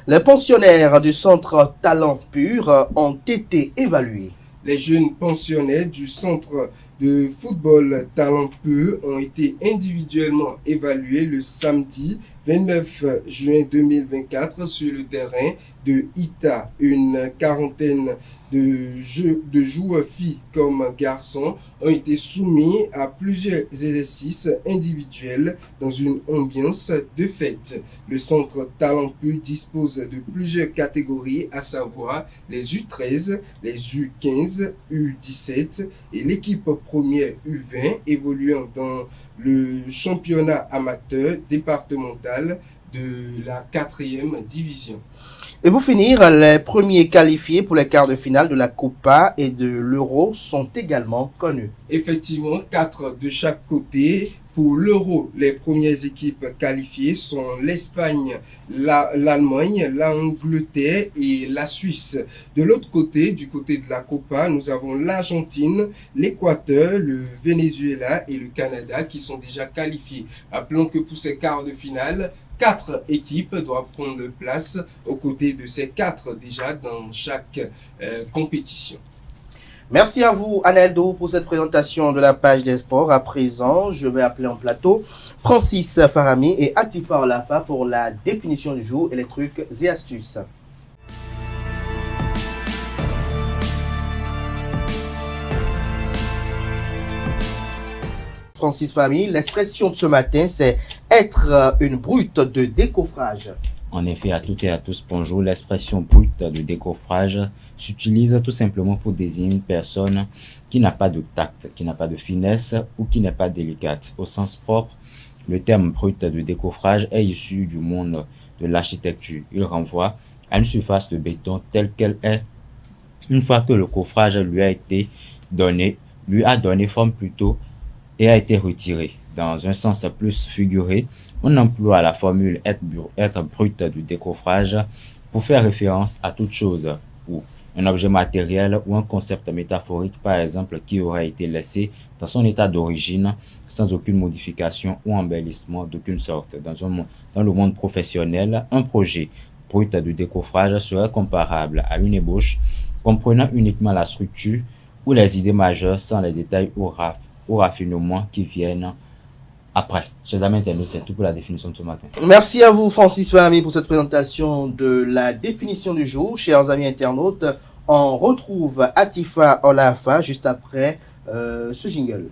Les pensionnaires du centre Talent Pur ont été évalués. Les jeunes pensionnaires du centre de football Talent Pur ont été individuellement évalués le samedi 29 juin 2024 sur le terrain de Ita. Une quarantaine de joueurs filles comme garçons ont été soumis à plusieurs exercices individuels dans une ambiance de fête. Le centre Talent Pur dispose de plusieurs catégories, à savoir les U13, les U15, U17 et l'équipe première U20 évoluant dans le championnat amateur départemental de la 4e division. Et pour finir, les premiers qualifiés pour les quarts de finale de la Copa et de l'Euro sont également connus. Effectivement, 4 de chaque côté. Pour l'Euro, les premières équipes qualifiées sont l'Espagne, l'Allemagne, l'Angleterre et la Suisse. De l'autre côté, du côté de la Copa, nous avons l'Argentine, l'Équateur, le Venezuela et le Canada qui sont déjà qualifiés. Rappelons que pour ces quarts de finale, 4 équipes doivent prendre place aux côtés de ces 4 déjà dans chaque compétition. Merci à vous, Aneldo, pour cette présentation de la page des sports. À présent, je vais appeler en plateau Francis Farami et Atifa Olafa pour la définition du jour et les trucs et astuces. Francis Farami, l'expression de ce matin, c'est être une brute de décoffrage. En effet, à toutes et à tous, bonjour. L'expression brute de décoffrage s'utilise tout simplement pour désigner une personne qui n'a pas de tact, qui n'a pas de finesse ou qui n'est pas délicate. Au sens propre, le terme brute de décoffrage est issu du monde de l'architecture. Il renvoie à une surface de béton telle qu'elle est. Une fois que le coffrage lui a donné forme plutôt et a été retiré. Dans un sens plus figuré, on emploie la formule être brute de décoffrage pour faire référence à toute chose ou un objet matériel ou un concept métaphorique, par exemple, qui aurait été laissé dans son état d'origine sans aucune modification ou embellissement d'aucune sorte. Dans le monde professionnel, un projet brut de décoffrage serait comparable à une ébauche comprenant uniquement la structure ou les idées majeures sans les détails ou raffinements qui viennent après. Chers amis internautes, c'est tout pour la définition de ce matin. Merci à vous, Francis Farami, pour cette présentation de la définition du jour. Chers amis internautes, on retrouve Atifa Olafa juste après ce jingle.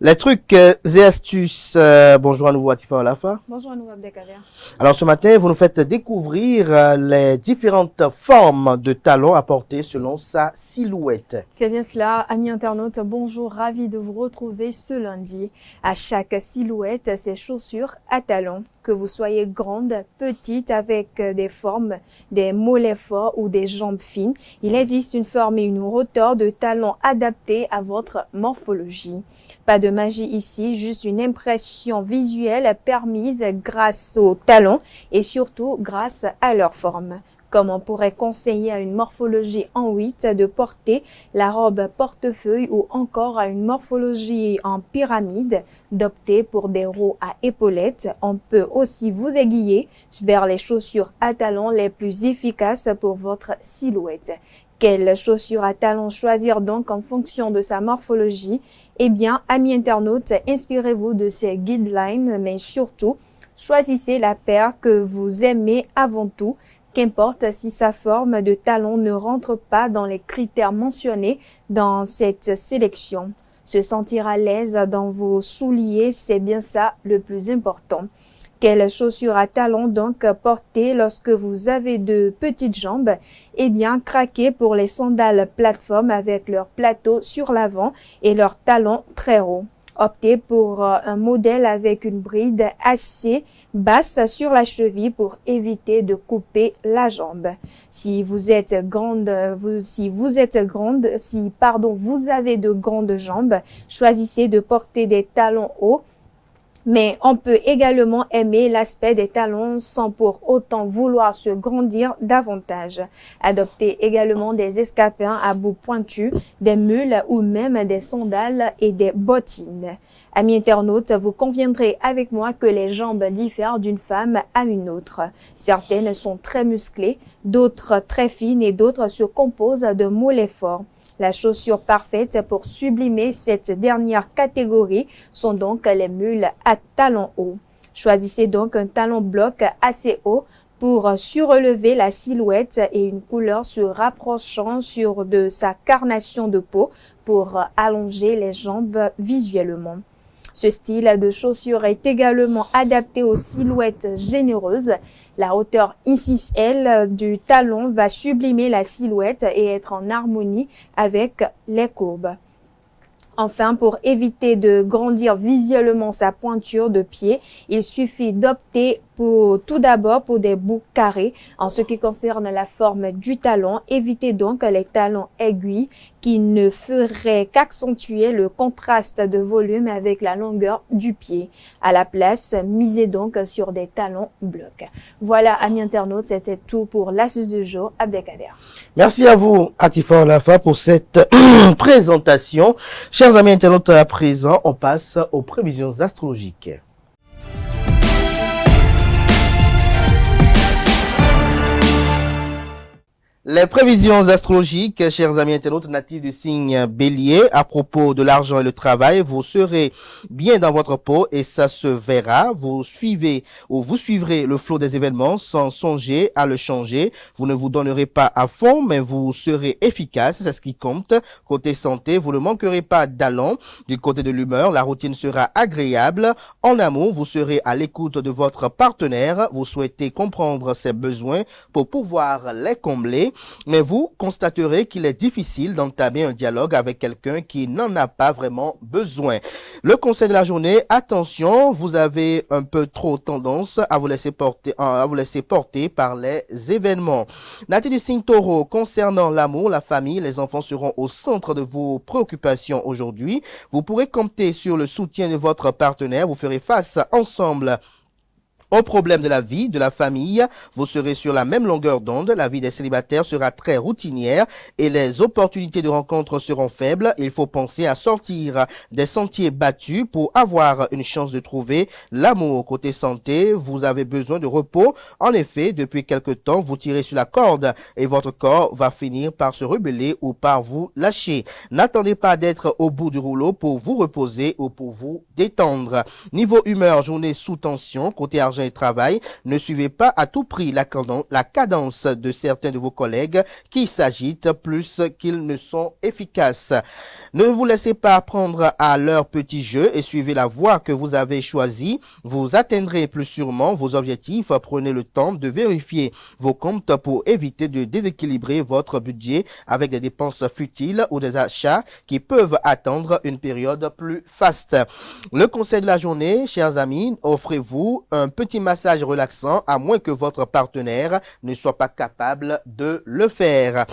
Les trucs et astuces. Bonjour à nouveau Atifa Olafa. Bonjour à nouveau Abdelkader. Alors ce matin, vous nous faites découvrir les différentes formes de talons à porter selon sa silhouette. C'est bien cela, amis internautes. Bonjour, ravi de vous retrouver ce lundi. À chaque silhouette, ses chaussures à talons. Que vous soyez grande, petite, avec des formes, des mollets forts ou des jambes fines, il existe une forme et une hauteur de talons adaptées à votre morphologie. Pas de magie ici, juste une impression visuelle permise grâce aux talons et surtout grâce à leur forme. Comme on pourrait conseiller à une morphologie en 8 de porter la robe portefeuille ou encore à une morphologie en pyramide d'opter pour des roues à épaulettes. On peut aussi vous aiguiller vers les chaussures à talons les plus efficaces pour votre silhouette. Quelles chaussures à talons choisir donc en fonction de sa morphologie? Eh bien, amis internautes, inspirez-vous de ces guidelines, mais surtout, choisissez la paire que vous aimez avant tout. Qu'importe si sa forme de talon ne rentre pas dans les critères mentionnés dans cette sélection. Se sentir à l'aise dans vos souliers, c'est bien ça le plus important. Quelles chaussures à talons donc porter lorsque vous avez de petites jambes? Eh bien, craquez pour les sandales plateforme avec leur plateau sur l'avant et leurs talons très hauts. Optez pour un modèle avec une bride assez basse sur la cheville pour éviter de couper la jambe. Si vous avez de grandes jambes, choisissez de porter des talons hauts Mais on peut également aimer l'aspect des talons sans pour autant vouloir se grandir davantage. Adoptez également des escarpins à bout pointu, des mules ou même des sandales et des bottines. Amis internautes, vous conviendrez avec moi que les jambes diffèrent d'une femme à une autre. Certaines sont très musclées, d'autres très fines et d'autres se composent de mollets forts. La chaussure parfaite pour sublimer cette dernière catégorie sont donc les mules à talons hauts. Choisissez donc un talon bloc assez haut pour surrelever la silhouette et une couleur se rapprochant sur de sa carnation de peau pour allonger les jambes visuellement. Ce style de chaussure est également adapté aux silhouettes généreuses. La hauteur XXL du talon va sublimer la silhouette et être en harmonie avec les courbes. Enfin, pour éviter de grandir visuellement sa pointure de pied, il suffit d'opter tout d'abord pour des bouts carrés. En ce qui concerne la forme du talon, évitez donc les talons aiguilles qui ne feraient qu'accentuer le contraste de volume avec la longueur du pied. À la place, misez donc sur des talons blocs. Voilà, amis internautes, c'était tout pour l'astuce du jour. Abdelkader. Merci à vous, Atifa Olafa, pour cette présentation. Chers amis internautes, à présent, on passe aux prévisions astrologiques. Les prévisions astrologiques, chers amis internautes natifs du signe Bélier, à propos de l'argent et le travail, vous serez bien dans votre peau et ça se verra. Vous suivrez le flot des événements sans songer à le changer. Vous ne vous donnerez pas à fond, mais vous serez efficace, c'est ce qui compte. Côté santé, vous ne manquerez pas d'allant. Du côté de l'humeur, la routine sera agréable. En amour, vous serez à l'écoute de votre partenaire. Vous souhaitez comprendre ses besoins pour pouvoir les combler. Mais vous constaterez qu'il est difficile d'entamer un dialogue avec quelqu'un qui n'en a pas vraiment besoin. Le conseil de la journée, attention, vous avez un peu trop tendance à vous laisser porter par les événements. Natif du signe Taureau, concernant l'amour, la famille, les enfants seront au centre de vos préoccupations aujourd'hui. Vous pourrez compter sur le soutien de votre partenaire. Vous ferez face ensemble aux problèmes de la vie, de la famille, vous serez sur la même longueur d'onde. La vie des célibataires sera très routinière et les opportunités de rencontre seront faibles. Il faut penser à sortir des sentiers battus pour avoir une chance de trouver l'amour. Côté santé, vous avez besoin de repos. En effet, depuis quelque temps, vous tirez sur la corde et votre corps va finir par se rebeller ou par vous lâcher. N'attendez pas d'être au bout du rouleau pour vous reposer ou pour vous détendre. Niveau humeur, journée sous tension. Côté argent et travail, ne suivez pas à tout prix la cadence de certains de vos collègues qui s'agitent plus qu'ils ne sont efficaces. Ne vous laissez pas prendre à leur petit jeu et suivez la voie que vous avez choisie. Vous atteindrez plus sûrement vos objectifs. Prenez le temps de vérifier vos comptes pour éviter de déséquilibrer votre budget avec des dépenses futiles ou des achats qui peuvent attendre une période plus faste. Le conseil de la journée, chers amis, offrez-vous un petit massage relaxant à moins que votre partenaire ne soit pas capable de le faire.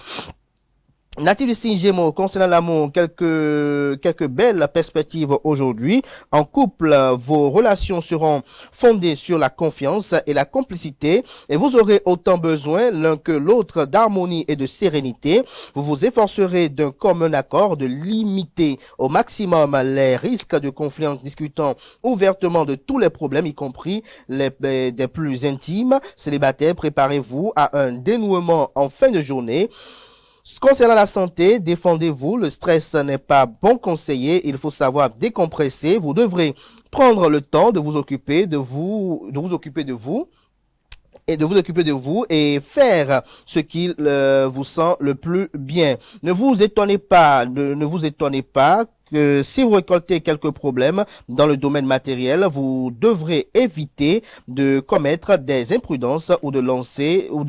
Natif du signe Gémeaux, concernant l'amour, quelques belles perspectives aujourd'hui. En couple, vos relations seront fondées sur la confiance et la complicité et vous aurez autant besoin l'un que l'autre d'harmonie et de sérénité. Vous vous efforcerez d'un commun accord de limiter au maximum les risques de conflits en discutant ouvertement de tous les problèmes, y compris des plus intimes. Célibataires, préparez-vous à un dénouement en fin de journée. Concernant la santé, défendez-vous, le stress n'est pas bon conseiller, il faut savoir décompresser, vous devrez prendre le temps de vous occuper de vous et faire ce qui vous sent le plus bien. Ne vous étonnez pas que si vous récoltez quelques problèmes dans le domaine matériel, vous devrez éviter de commettre des imprudences ou de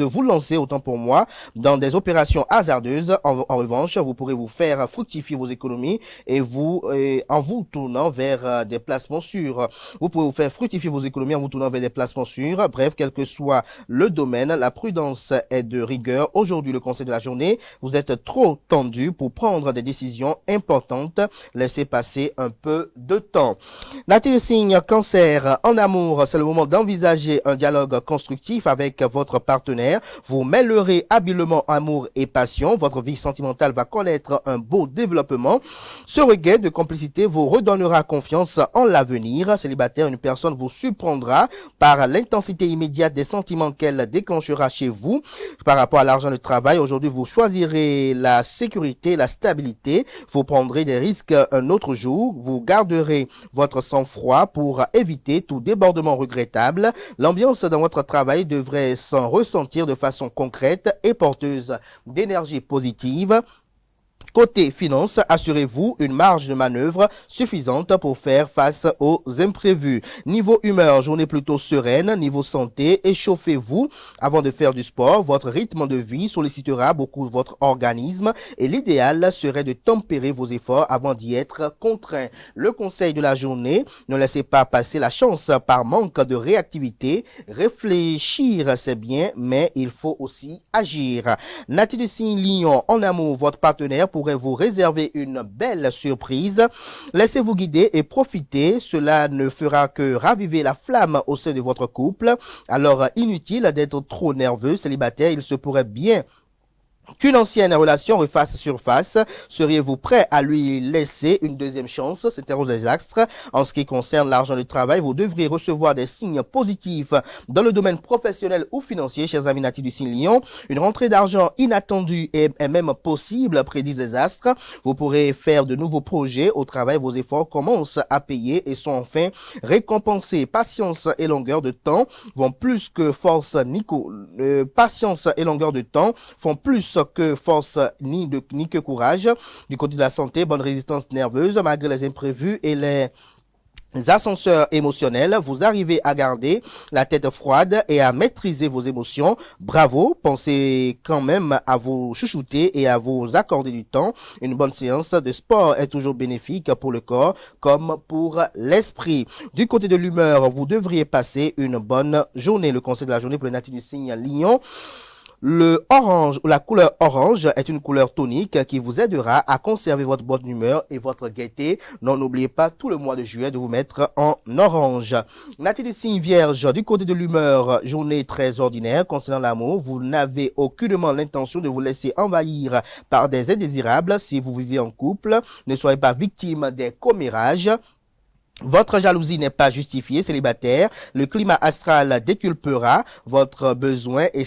vous lancer, autant pour moi, dans des opérations hasardeuses. En revanche, vous pourrez vous faire fructifier vos économies en vous tournant vers des placements sûrs. Vous pouvez vous faire fructifier vos économies en vous tournant vers des placements sûrs. Bref, quel que soit le domaine, la prudence est de rigueur. Aujourd'hui, le conseil de la journée, vous êtes trop tendu pour prendre des décisions importantes. laissez passer un peu de temps. Natif du signe Cancer, en amour, c'est le moment d'envisager un dialogue constructif avec votre partenaire. Vous mêlerez habilement amour et passion. Votre vie sentimentale va connaître un beau développement. Ce regain de complicité vous redonnera confiance en l'avenir. Célibataire, une personne vous surprendra par l'intensité immédiate des sentiments qu'elle déclenchera chez vous. Par rapport à l'argent de travail, aujourd'hui, vous choisirez la sécurité, la stabilité. Vous prendrez des risques un autre jour. Vous garderez votre sang-froid pour éviter tout débordement regrettable. L'ambiance dans votre travail devrait s'en ressentir de façon concrète et porteuse d'énergie positive. Côté finances, assurez-vous une marge de manœuvre suffisante pour faire face aux imprévus. Niveau humeur, journée plutôt sereine. Niveau santé, échauffez-vous avant de faire du sport. Votre rythme de vie sollicitera beaucoup votre organisme et l'idéal serait de tempérer vos efforts avant d'y être contraint. Le conseil de la journée, ne laissez pas passer la chance par manque de réactivité. Réfléchir, c'est bien, mais il faut aussi agir. Natif du signe Lion, en amour, votre partenaire pourrait vous réserver une belle surprise. Laissez-vous guider et profiter. Cela ne fera que raviver la flamme au sein de votre couple. Alors, inutile d'être trop nerveux. Célibataire, il se pourrait bien qu'une ancienne relation refasse surface. Seriez-vous prêt à lui laisser une deuxième chance? C'est un désastre. En ce qui concerne l'argent de travail, vous devriez recevoir des signes positifs dans le domaine professionnel ou financier, chers amis natifs du signe Lion. Une rentrée d'argent inattendue est même possible, prédisent les astres. Vous pourrez faire de nouveaux projets au travail. Vos efforts commencent à payer et sont enfin récompensés. Patience et longueur de temps vont plus que force patience et longueur de temps font plus que force ni que courage. Du côté de la santé, bonne résistance nerveuse malgré les imprévus et les ascenseurs émotionnels, vous arrivez à garder la tête froide et à maîtriser vos émotions. Bravo, pensez quand même à vous chouchouter et à vous accorder du temps. Une bonne séance de sport est toujours bénéfique pour le corps comme pour l'esprit. Du côté de l'humeur, vous devriez passer une bonne journée. Le conseil de la journée pour les natifs du signe Lion. Le orange ou la couleur orange est une couleur tonique qui vous aidera à conserver votre bonne humeur et votre gaieté. Non, n'oubliez pas tout le mois de juillet de vous mettre en orange. Natif du signe Vierge, du côté de l'humeur, journée très ordinaire. Concernant l'amour, vous n'avez aucunement l'intention de vous laisser envahir par des indésirables. Si vous vivez en couple, ne soyez pas victime des commérages. Votre jalousie n'est pas justifiée, célibataire. Le climat astral déculpera votre besoin de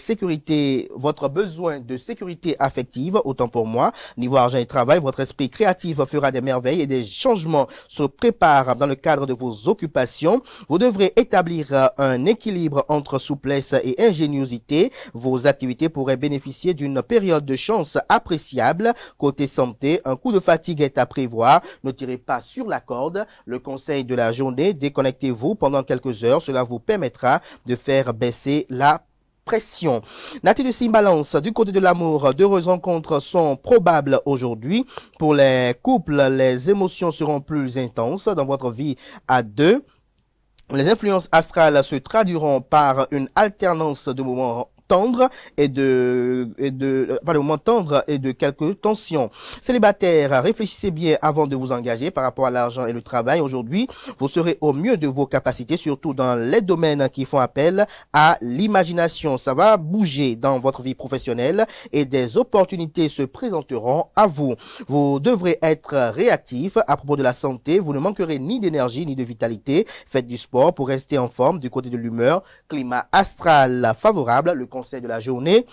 sécurité affective, autant pour moi. Niveau argent et travail, votre esprit créatif fera des merveilles et des changements se préparent dans le cadre de vos occupations. Vous devrez établir un équilibre entre souplesse et ingéniosité. Vos activités pourraient bénéficier d'une période de chance appréciable. Côté santé, un coup de fatigue est à prévoir. Ne tirez pas sur la corde. Le conseil de la journée, déconnectez-vous pendant quelques heures, cela vous permettra de faire baisser la pression. Natif du signe Balance, du côté de l'amour, d'heureuses rencontres sont probables aujourd'hui. Pour les couples, les émotions seront plus intenses dans votre vie à deux. Les influences astrales se traduiront par une alternance de moments tendre et de quelques tensions. Célibataire, réfléchissez bien avant de vous engager par rapport à l'argent et le travail. Aujourd'hui, vous serez au mieux de vos capacités, surtout dans les domaines qui font appel à l'imagination. Ça va bouger dans votre vie professionnelle et des opportunités se présenteront à vous. Vous devrez être réactif à propos de la santé. Vous ne manquerez ni d'énergie ni de vitalité. Faites du sport pour rester en forme. Du côté de l'humeur, climat astral favorable. Le conseil de la journée.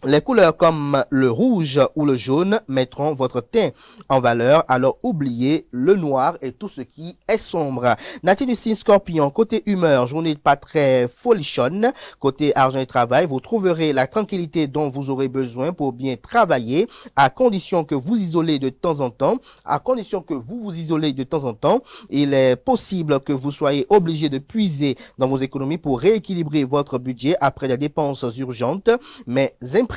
Les couleurs comme le rouge ou le jaune mettront votre teint en valeur, alors oubliez le noir et tout ce qui est sombre. Natif du signe Scorpion, côté humeur, journée pas très folichonne. Côté argent et travail, vous trouverez la tranquillité dont vous aurez besoin pour bien travailler, à condition que vous isolez de temps en temps. Il est possible que vous soyez obligé de puiser dans vos économies pour rééquilibrer votre budget après des dépenses urgentes, mais imprévues.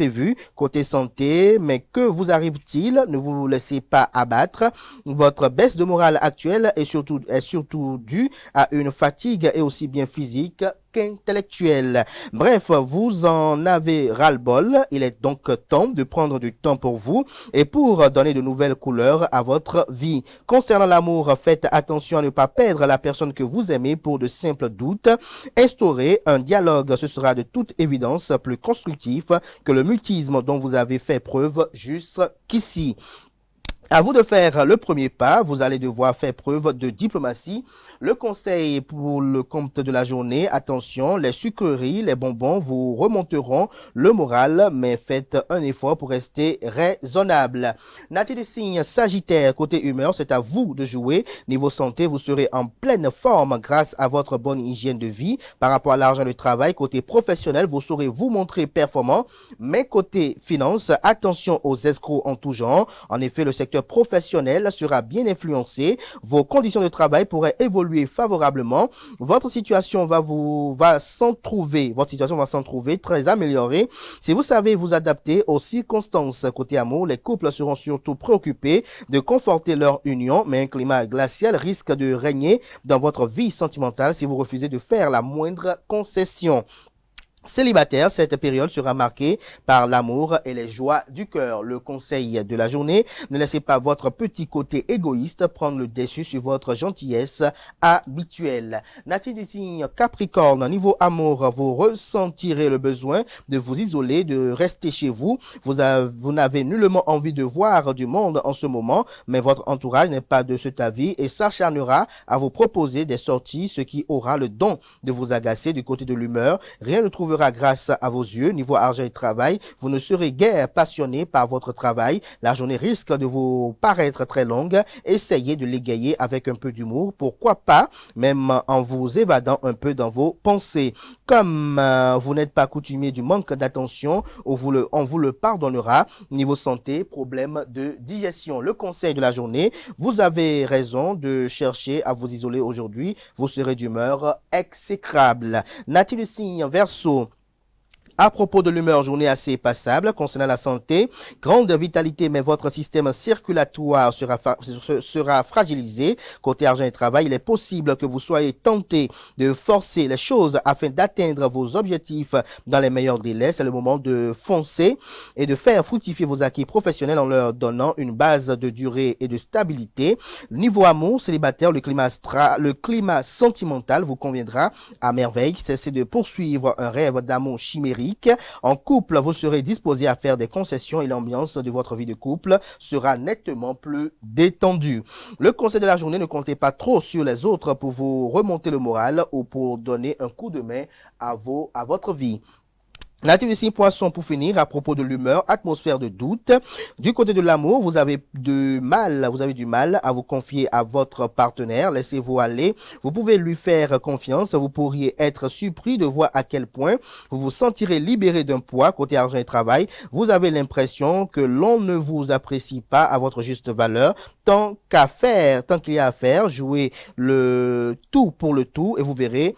Côté santé, mais que vous arrive-t-il? Ne vous laissez pas abattre. Votre baisse de morale actuelle est surtout due à une fatigue et aussi bien physique qu'intellectuelle. Bref, vous en avez ras-le-bol. Il est donc temps de prendre du temps pour vous et pour donner de nouvelles couleurs à votre vie. Concernant l'amour, faites attention à ne pas perdre la personne que vous aimez pour de simples doutes. Instaurez un dialogue, ce sera de toute évidence plus constructif que le mutisme dont vous avez fait preuve jusqu'ici. À vous de faire le premier pas, vous allez devoir faire preuve de diplomatie. Le conseil pour le compte de la journée, attention, les sucreries, les bonbons vous remonteront le moral, mais faites un effort pour rester raisonnable. Natif du signe Sagittaire, côté humeur, c'est à vous de jouer. Niveau santé, vous serez en pleine forme grâce à votre bonne hygiène de vie. Par rapport à l'argent de travail, côté professionnel, vous saurez vous montrer performant, mais côté finance, attention aux escrocs en tout genre. En effet, le secteur professionnel sera bien influencé. Vos conditions de travail pourraient évoluer favorablement. Votre situation va s'en trouver très améliorée. Si vous savez vous adapter aux circonstances côté amour, les couples seront surtout préoccupés de conforter leur union, mais un climat glacial risque de régner dans votre vie sentimentale si vous refusez de faire la moindre concession. Célibataire, cette période sera marquée par l'amour et les joies du cœur. Le conseil de la journée, ne laissez pas votre petit côté égoïste prendre le dessus sur votre gentillesse habituelle. Natif du signe Capricorne, niveau amour, vous ressentirez le besoin de vous isoler, de rester chez vous. Vous n'avez nullement envie de voir du monde en ce moment, mais votre entourage n'est pas de cet avis et s'acharnera à vous proposer des sorties, ce qui aura le don de vous agacer. Du côté de l'humeur, rien ne trouvera grâce à vos yeux. Niveau argent et travail, vous ne serez guère passionné par votre travail. La journée risque de vous paraître très longue. Essayez de l'égayer avec un peu d'humour. Pourquoi pas, même en vous évadant un peu dans vos pensées. Comme vous n'êtes pas coutumier du manque d'attention, on vous le pardonnera. Niveau santé, problème de digestion. Le conseil de la journée, vous avez raison de chercher à vous isoler aujourd'hui. Vous serez d'humeur exécrable. Natif du signe Verseau, à propos de l'humeur, journée assez passable. Concernant la santé, grande vitalité, mais votre système circulatoire sera fragilisé. Côté argent et travail, il est possible que vous soyez tenté de forcer les choses afin d'atteindre vos objectifs dans les meilleurs délais. C'est le moment de foncer et de faire fructifier vos acquis professionnels en leur donnant une base de durée et de stabilité. Niveau amour, célibataire, le climat sentimental vous conviendra à merveille. Cessez de poursuivre un rêve d'amour chimérique. En couple, vous serez disposé à faire des concessions et l'ambiance de votre vie de couple sera nettement plus détendue. Le conseil de la journée, ne comptez pas trop sur les autres pour vous remonter le moral ou pour donner un coup de main à votre vie. Natif du signe Poisson, pour finir, à propos de l'humeur, atmosphère de doute. Du côté de l'amour, vous avez du mal à vous confier à votre partenaire. Laissez-vous aller. Vous pouvez lui faire confiance. Vous pourriez être surpris de voir à quel point vous vous sentirez libéré d'un poids. Côté argent et travail, vous avez l'impression que l'on ne vous apprécie pas à votre juste valeur. Tant qu'il y a à faire, jouez le tout pour le tout et vous verrez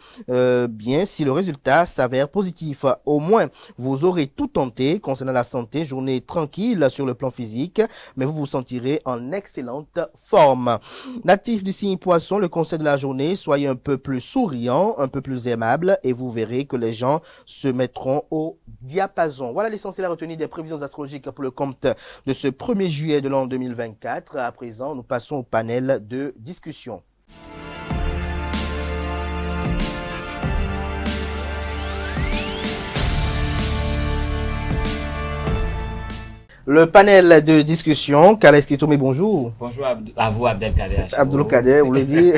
bien si le résultat s'avère positif. Au moins, vous aurez tout tenté. Concernant la santé, journée tranquille sur le plan physique, mais vous vous sentirez en excellente forme. Natif du signe Poisson, le conseil de la journée, soyez un peu plus souriant, un peu plus aimable et vous verrez que les gens se mettront au diapason. Voilà l'essentiel à retenir des prévisions astrologiques pour le compte de ce 1er juillet de l'an 2024. À présent, nous passons au panel de discussion. Le panel de discussion, Kales Kitoumé, bonjour. Bonjour à vous, Abdelkader. Abdelkader, vous le dites.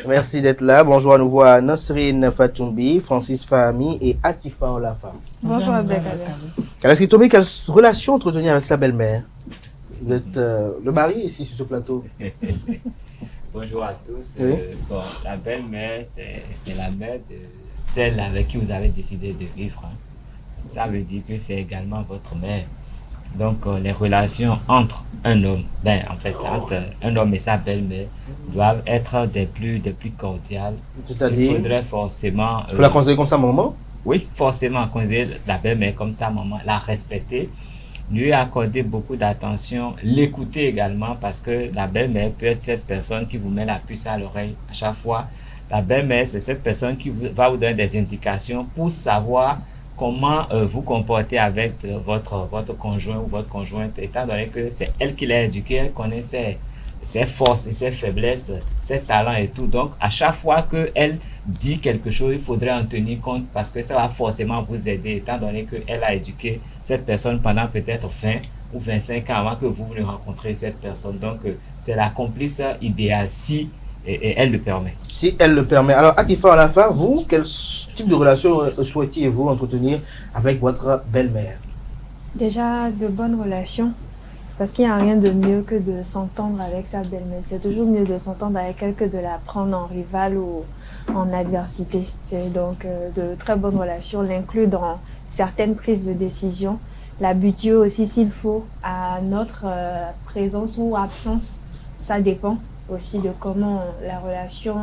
Merci d'être là. Bonjour à nouveau à Nasrine Fatoumbi, Francis Fahmi et Atifa Olafa. Bonjour Abdelkader. Kales Kitoumé, quelle relation entretenir avec sa belle-mère? Vous êtes le mari ici sur ce plateau. Bonjour à tous. Oui. La belle-mère, c'est la mère de celle avec qui vous avez décidé de vivre. Ça veut dire que c'est également votre mère. Donc, les relations entre un homme, entre un homme et sa belle-mère doivent être des plus cordiales. C'est-à-dire, il faudrait forcément... vous la considérez comme sa maman? Oui, forcément, considérer la belle-mère comme sa maman, la respecter, lui accorder beaucoup d'attention, l'écouter également, parce que la belle-mère peut être cette personne qui vous met la puce à l'oreille à chaque fois La belle-mère, c'est cette personne qui va vous donner des indications pour savoir comment vous comporter avec votre conjoint ou votre conjointe, étant donné que c'est elle qui l'a éduqué, elle connaît ses forces et ses faiblesses, ses talents et tout. Donc, à chaque fois qu'elle dit quelque chose, il faudrait en tenir compte parce que ça va forcément vous aider, étant donné qu'elle a éduqué cette personne pendant peut-être 20 ou 25 ans avant que vous ne rencontrez cette personne. Donc, c'est la complice idéale si elle le permet. Si elle le permet. Alors, Akifa, à la fin, vous, quel type de relation souhaitiez-vous entretenir avec votre belle-mère? Déjà, de bonnes relations. Parce qu'il n'y a rien de mieux que de s'entendre avec sa belle-mère. C'est toujours mieux de s'entendre avec elle que de la prendre en rival ou en adversité. C'est donc de très bonnes relations, l'inclure dans certaines prises de décision, l'habituer aussi s'il faut à notre présence ou absence. Ça dépend aussi de comment la relation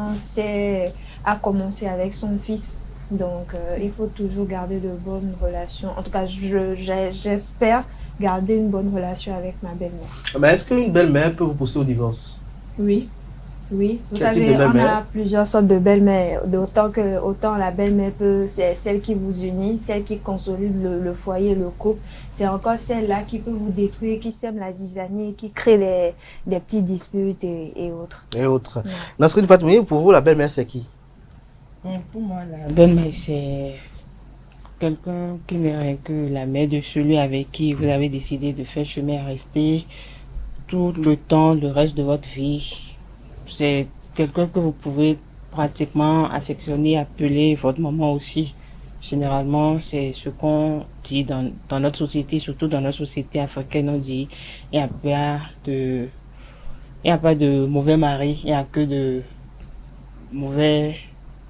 a commencé avec son fils. Donc il faut toujours garder de bonnes relations. En tout cas, j'espère garder une bonne relation avec ma belle-mère. Mais est-ce qu'une belle-mère peut vous pousser au divorce? Oui. Oui, vous Quel type savez, de on belle-mère? a plusieurs sortes de belle-mères. Autant la belle-mère c'est celle qui vous unit, celle qui consolide le foyer, le couple. C'est encore celle-là qui peut vous détruire, qui sème la zizanie, qui crée des petites disputes et autres. Et autres. Ouais. Nasrin Fatoumi, pour vous, la belle-mère, c'est qui? Pour moi, la belle-mère, c'est quelqu'un qui n'est rien que la mère de celui avec qui vous avez décidé de faire chemin et rester tout le temps, le reste de votre vie. C'est quelqu'un que vous pouvez pratiquement affectionner, appeler votre maman aussi. Généralement, c'est ce qu'on dit dans notre société, surtout dans notre société africaine, on dit il n'y a pas de mauvais mari, il n'y a que de mauvais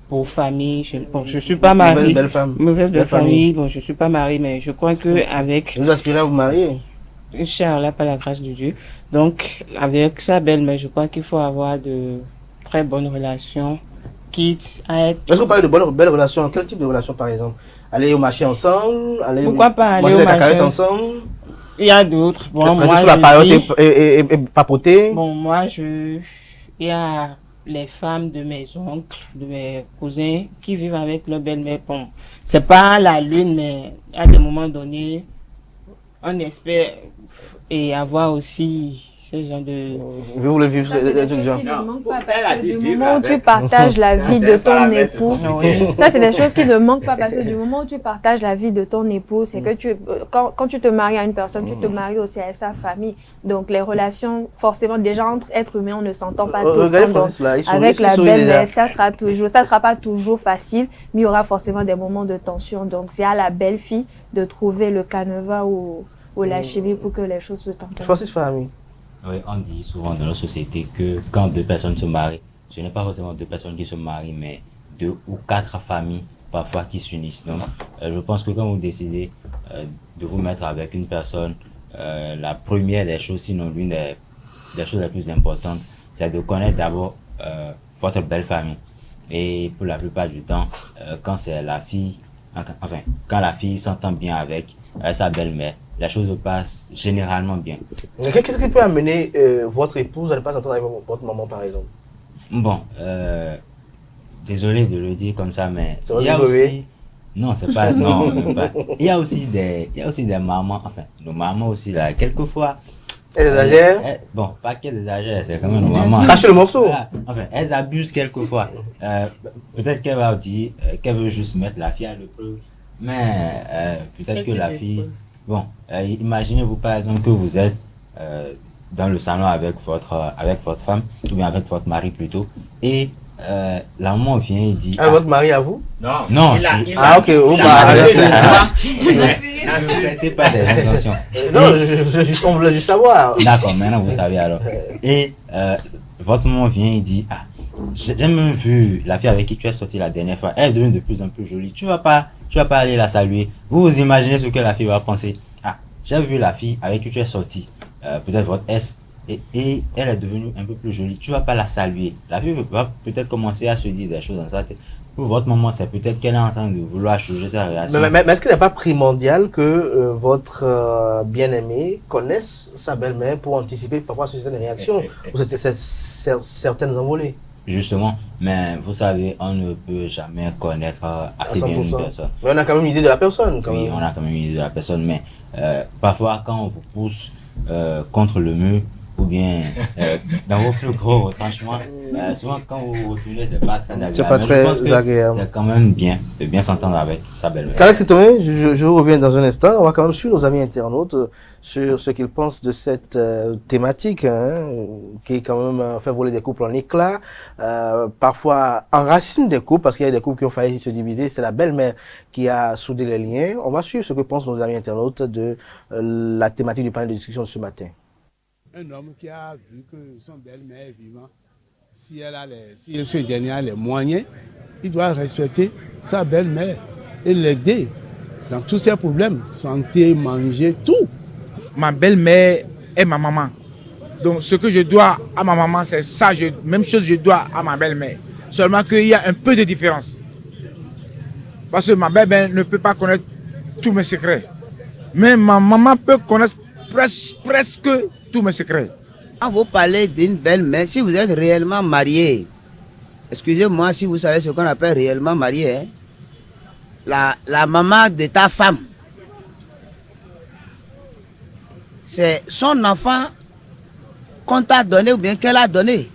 pour famille. Je suis pas mariée. Mauvaise belle femme. Mauvaise belle Belle famille. famille. Bon, je suis pas mariée, mais je crois que avec. Vous aspirez à vous marier? Inch'Allah, par la grâce de Dieu. Donc, avec sa belle-mère, je crois qu'il faut avoir de très bonnes relations, quitte à être. Est-ce que vous parlez de belles relations? Quel type de relation, par exemple? Aller au marché ensemble? Pourquoi pas aller manger au des marché cacahuètes ensemble? Il y a d'autres. Bon, Rester moi, sur la je parole dis- et papoter? Bon, moi, il y a les femmes de mes oncles, de mes cousins qui vivent avec leur belle-mère. Bon, c'est pas la lune, mais à des moments donnés, on espère et avoir aussi ce genre de. Vous voulez vivre Ça, c'est des choses gens. qui ne manquent pas Elle a parce que dit du vivre moment où tu avec. partages la vie de C'est pas ton la mettre époux, compliquée. ça c'est des choses qui ne manquent pas parce que du moment où tu partages la vie de ton époux, c'est que quand tu te maries à une personne, tu te maries aussi à sa famille. Donc les relations, forcément, déjà entre êtres humains, on ne s'entend pas tout le Regardez temps. Francis là, il Donc, sourit, avec il la sourit belle-mère, déjà. ça sera pas toujours facile, mais il y aura forcément des moments de tension. Donc c'est à la belle-fille de trouver le canevas ou la chimie pour que les choses se tempèrent. Francis Fahmy. Oui, on dit souvent dans notre société que quand deux personnes se marient, ce n'est pas forcément deux personnes qui se marient, mais 2 ou 4 familles parfois qui s'unissent. Donc, je pense que quand vous décidez de vous mettre avec une personne, la première des choses, sinon l'une des choses les plus importantes, c'est de connaître d'abord votre belle famille. Et pour la plupart du temps, quand c'est la fille, enfin, quand la fille s'entend bien avec sa belle-mère, la chose passe généralement bien. Qu'est-ce qui peut amener votre épouse à ne pas s'entendre avec votre maman, par exemple? Bon, désolé de le dire comme ça, mais C'est il y a votre bébé? aussi... Non, c'est pas... Non, même pas. Il y a aussi des mamans, enfin, nos mamans aussi, là, quelquefois... Elles exagèrent? Bon, pas qu'elles exagèrent, c'est quand même nos mamans. Cachez le morceau. Voilà. Enfin, elles abusent quelquefois. Peut-être qu'elle va dire qu'elle veut juste mettre la fille à l'épreuve, mais peut-être que la fille... Bon, imaginez-vous par exemple que vous êtes dans le salon avec votre femme, ou bien avec votre mari plutôt, et la maman vient et dit... Ah, votre mari à vous? Non. Ah, ok, au Ne mettez pas des intentions. Non, on voulait juste savoir. D'accord, maintenant vous savez alors. Et votre maman vient et dit, ah, j'ai même vu la fille avec qui tu es sorti la dernière fois, elle devient de plus en plus jolie. Tu vas pas aller la saluer. Vous imaginez ce que la fille va penser. Ah, j'ai vu la fille avec qui tu es sorti, peut-être votre S, et elle est devenue un peu plus jolie. Tu vas pas la saluer. La fille va peut-être commencer à se dire des choses dans sa tête. Pour votre maman, c'est peut-être qu'elle est en train de vouloir changer sa réaction. Mais est-ce qu'il n'est pas primordial que votre bien-aimé connaisse sa belle-mère pour anticiper parfois sur certaines réactions ou certaines envolées? Justement, mais vous savez, on ne peut jamais connaître assez bien une personne. Mais on a quand même une idée de la personne. Oui, on a quand même une idée de la personne, mais parfois quand on vous pousse contre le mur, ou bien dans vos plus gros retranchements, souvent quand vous vous retournez, c'est pas très agréable. C'est pas très agréable. C'est quand même bien de bien s'entendre avec sa belle-mère. Kalex Tomé, je reviens dans un instant. On va quand même suivre nos amis internautes sur ce qu'ils pensent de cette thématique qui quand même fait voler des couples en éclats, parfois enracine des couples parce qu'il y a des couples qui ont failli se diviser. C'est la belle-mère qui a soudé les liens. On va suivre ce que pensent nos amis internautes de la thématique du panel de discussion de ce matin. Un homme qui a vu que son belle-mère est vivante, si ce dernier a les moyens, il doit respecter sa belle-mère et l'aider dans tous ses problèmes, santé, manger, tout. Ma belle-mère est ma maman. Donc ce que je dois à ma maman, c'est ça, même chose je dois à ma belle-mère. Seulement qu'il y a un peu de différence. Parce que ma belle-mère ne peut pas connaître tous mes secrets. Mais ma maman peut connaître presque tous mes secrets. Quand vous parlez d'une belle-mère, si vous êtes réellement marié, excusez-moi si vous savez ce qu'on appelle réellement marié, la maman de ta femme, c'est son enfant qu'on t'a donné ou bien qu'elle a donné.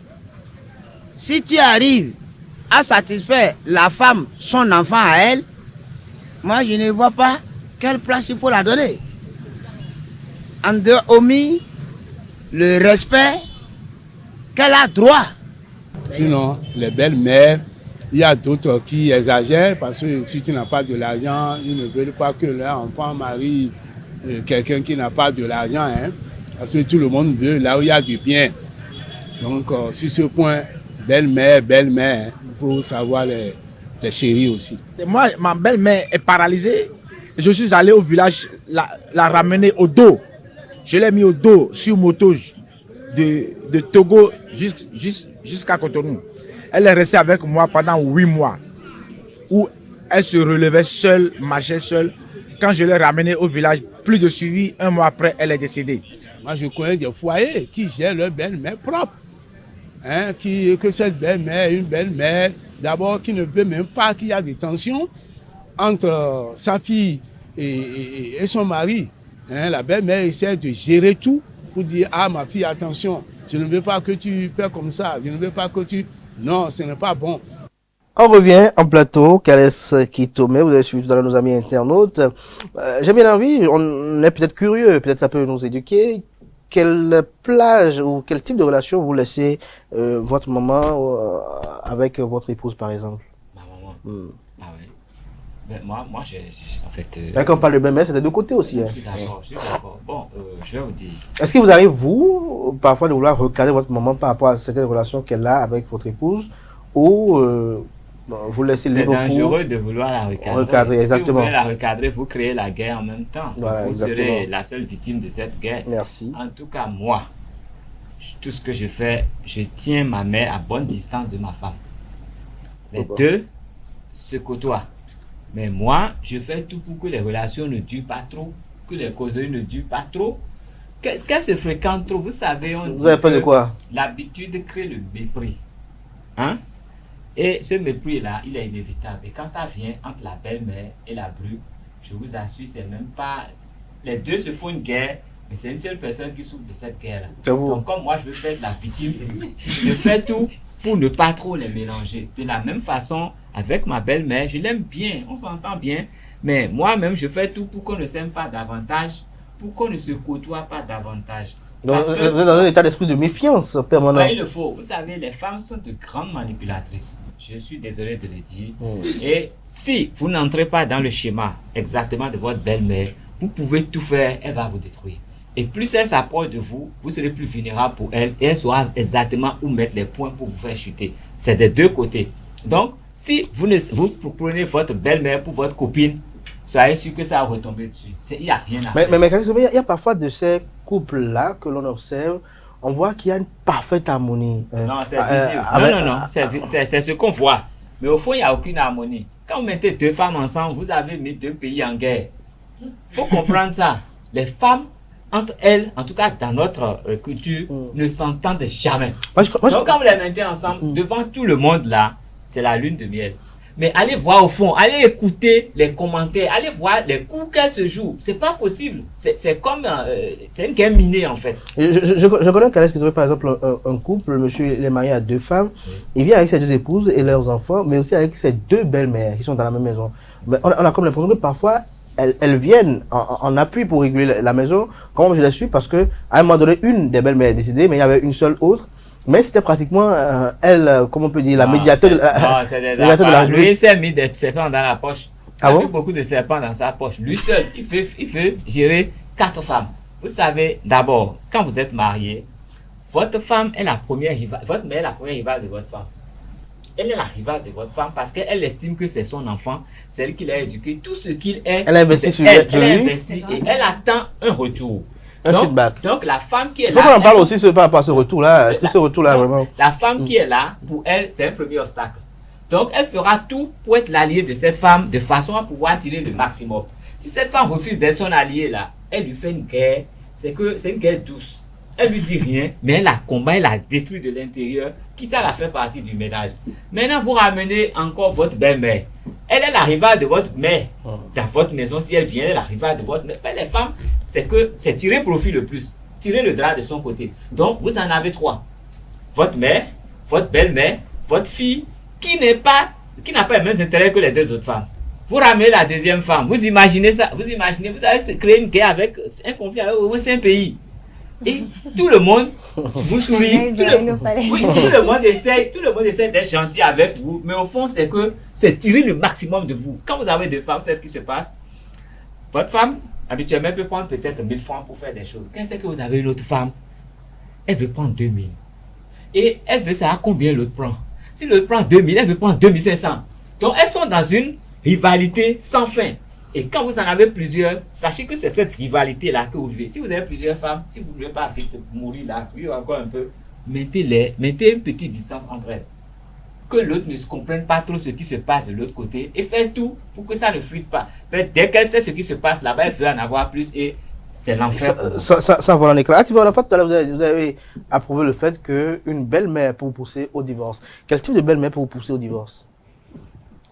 Si tu arrives à satisfaire la femme, son enfant à elle, moi je ne vois pas quelle place il faut la donner. En dehors, omis le respect qu'elle a droit. Sinon, les belles-mères, il y a d'autres qui exagèrent parce que si tu n'as pas de l'argent, ils ne veulent pas que leur enfant marie quelqu'un qui n'a pas de l'argent. Parce que tout le monde veut là où il y a du bien. Donc, sur ce point, belle-mère, il faut savoir les chérir aussi. Moi, ma belle-mère est paralysée. Je suis allé au village la ramener au dos. Je l'ai mis au dos sur moto de Togo jusqu'à Cotonou. Elle est restée avec moi pendant 8 mois. Où elle se relevait seule, marchait seule. Quand je l'ai ramenée au village, plus de suivi, 1 mois après, elle est décédée. Moi, je connais des foyers qui gèrent leur belle-mère propre. Que cette belle-mère est une belle-mère, d'abord, qui ne veut même pas qu'il y a des tensions entre sa fille et son mari. La belle-mère essaie de gérer tout pour dire « Ah, ma fille, attention, je ne veux pas que tu fais comme ça, je ne veux pas que tu... » Non, ce n'est pas bon. On revient en plateau, Kalex Tomé, vous avez suivi tout à l'heure nos amis internautes. J'ai bien envie, on est peut-être curieux, peut-être ça peut nous éduquer. Quelle plage ou quel type de relation vous laissez votre maman avec votre épouse, par exemple? Ma maman. Ah oui. Ben, moi, en fait... Quand on parle de belle-mère, c'est des deux côtés aussi. Je suis d'accord. Bon, je vais vous dire... Est-ce qu'il vous arrive, vous, parfois, de vouloir recadrer votre maman par rapport à certaines relations qu'elle a avec votre épouse, ou vous laissez le libre cours? C'est dangereux de vouloir la recadrer. Exactement. Si vous voulez la recadrer, vous créez la guerre en même temps. Voilà, vous serez la seule victime de cette guerre. Merci. En tout cas, moi, tout ce que je fais, je tiens ma mère à bonne distance de ma femme. Les deux se côtoient. Mais moi, je fais tout pour que les relations ne durent pas trop, que les causeries ne durent pas trop, qu'elles se fréquentent trop. Vous savez, on dit vous avez peur de quoi? L'habitude crée le mépris. Hein? Et ce mépris-là, il est inévitable. Et quand ça vient entre la belle-mère et la bru, je vous assure, c'est même pas... Les deux se font une guerre, mais c'est une seule personne qui souffre de cette guerre-là. Donc comme moi, je veux pas être la victime, je fais tout pour ne pas trop les mélanger. De la même façon, avec ma belle-mère, je l'aime bien, on s'entend bien, mais moi-même, je fais tout pour qu'on ne s'aime pas davantage, pour qu'on ne se côtoie pas davantage. Donc, vous êtes dans un état d'esprit de méfiance permanent. Ouais, il le faut. Vous savez, les femmes sont de grandes manipulatrices. Je suis désolé de le dire. Et si vous n'entrez pas dans le schéma exactement de votre belle-mère, vous pouvez tout faire, elle va vous détruire. Et plus elle s'approche de vous, vous serez plus vulnérable pour elle et elle saura exactement où mettre les points pour vous faire chuter. C'est des deux côtés. Donc, si vous prenez votre belle-mère pour votre copine, soyez sûr que ça va retomber dessus. Il n'y a rien à faire. Mais il y a parfois de ces couples-là que l'on observe, on voit qu'il y a une parfaite harmonie. Non, c'est visible. Non. C'est ce qu'on voit. Mais au fond, il n'y a aucune harmonie. Quand vous mettez deux femmes ensemble, vous avez mis deux pays en guerre. Il faut comprendre ça. Les femmes entre elles, en tout cas dans notre culture, ne s'entendent jamais. Donc quand vous les mettez ensemble, devant tout le monde là, c'est la lune de miel. Mais allez voir au fond, allez écouter les commentaires, allez voir les coups qu'elles se jouent. C'est pas possible. C'est comme, c'est une guerre minée en fait. Je connais un cas qui trouve par exemple un couple, le monsieur est marié à 2 femmes, il vient avec ses 2 épouses et leurs enfants, mais aussi avec ses 2 belles-mères qui sont dans la même maison. Mais on a comme l'impression que parfois, elles viennent en appui pour réguler la maison. Comment je l'ai su? Parce que à un moment donné, une des belles-mères est décédée, mais il y avait une seule autre. Mais c'était pratiquement elle, comment on peut dire, la médiateur de la Lui, il s'est mis des serpents dans la poche. Il Ah a bon? mis beaucoup de serpents dans sa poche. Lui seul, il veut gérer 4 femmes. Vous savez, d'abord, quand vous êtes marié, votre femme est la première rivale. Votre mère est la première rivale de votre femme. Elle est la rivale de votre femme parce qu'elle estime que c'est son enfant, c'est elle qui l'a éduqué. Tout ce qu'il est, Elle a investi sur elle lui. a investi et elle attend un retour. Donc la femme qui est Il là. faut qu'on en parle aussi par rapport à ce retour-là. Est-ce que ce retour-là vraiment. La femme qui est là, pour elle, c'est un premier obstacle. Donc elle fera tout pour être l'allié de cette femme de façon à pouvoir tirer le maximum. Si cette femme refuse d'être son allié là, elle lui fait une guerre, c'est une guerre douce. Elle lui dit rien, mais elle la combat, elle la détruit de l'intérieur, quitte à la faire partie du ménage. Maintenant, vous ramenez encore votre belle-mère. Elle est la rivale de votre mère. Dans votre maison, si elle vient, elle est la rivale de votre mère. Mais les femmes, c'est tirer profit le plus. Tirer le drap de son côté. Donc, vous en avez 3. Votre mère, votre belle-mère, votre fille, qui n'a pas les mêmes intérêts que les 2 autres femmes. Vous ramenez la deuxième femme. Vous imaginez ça. Vous allez créer une guerre avec un conflit avec un pays. Et tout le monde vous sourit, tout le monde essaie d'être gentil avec vous, mais au fond c'est tirer le maximum de vous. Quand vous avez 2 femmes, c'est ce qui se passe. Votre femme, habituellement, peut prendre peut-être 1000 francs pour faire des choses. Quand c'est que vous avez une autre femme, elle veut prendre 2000. Et elle veut savoir combien l'autre prend. Si l'autre prend 2000, elle veut prendre 2500. Donc elles sont dans une rivalité sans fin. Et quand vous en avez plusieurs, sachez que c'est cette rivalité-là que vous vivez. Si vous avez plusieurs femmes, si vous ne voulez pas vite mourir là, vivre encore un peu, mettez une petite distance entre elles. Que l'autre ne se comprenne pas trop ce qui se passe de l'autre côté et faites tout pour que ça ne fuite pas. Dès qu'elle sait ce qui se passe là-bas, elle veut en avoir plus et c'est l'enfer. Ça vole en éclat. Ah, tu vois, la fois tout à l'heure, vous avez approuvé le fait qu'une belle-mère peut vous pousser au divorce. Quel type de belle-mère peut vous pousser au divorce?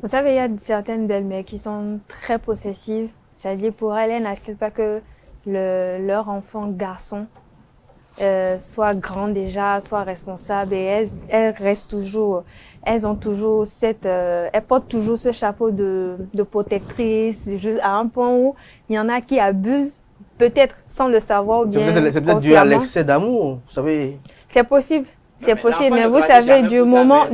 Vous savez, il y a certaines belles-mères qui sont très possessives. C'est-à-dire pour elles n'acceptent pas que leur enfant garçon soit grand déjà, soit responsable. Et elles restent toujours, elles portent toujours ce chapeau de protectrice, à un point où il y en a qui abusent, peut-être sans le savoir ou bien c'est peut-être dû à l'excès d'amour, vous savez. C'est possible. C'est possible, mais vous savez, du moment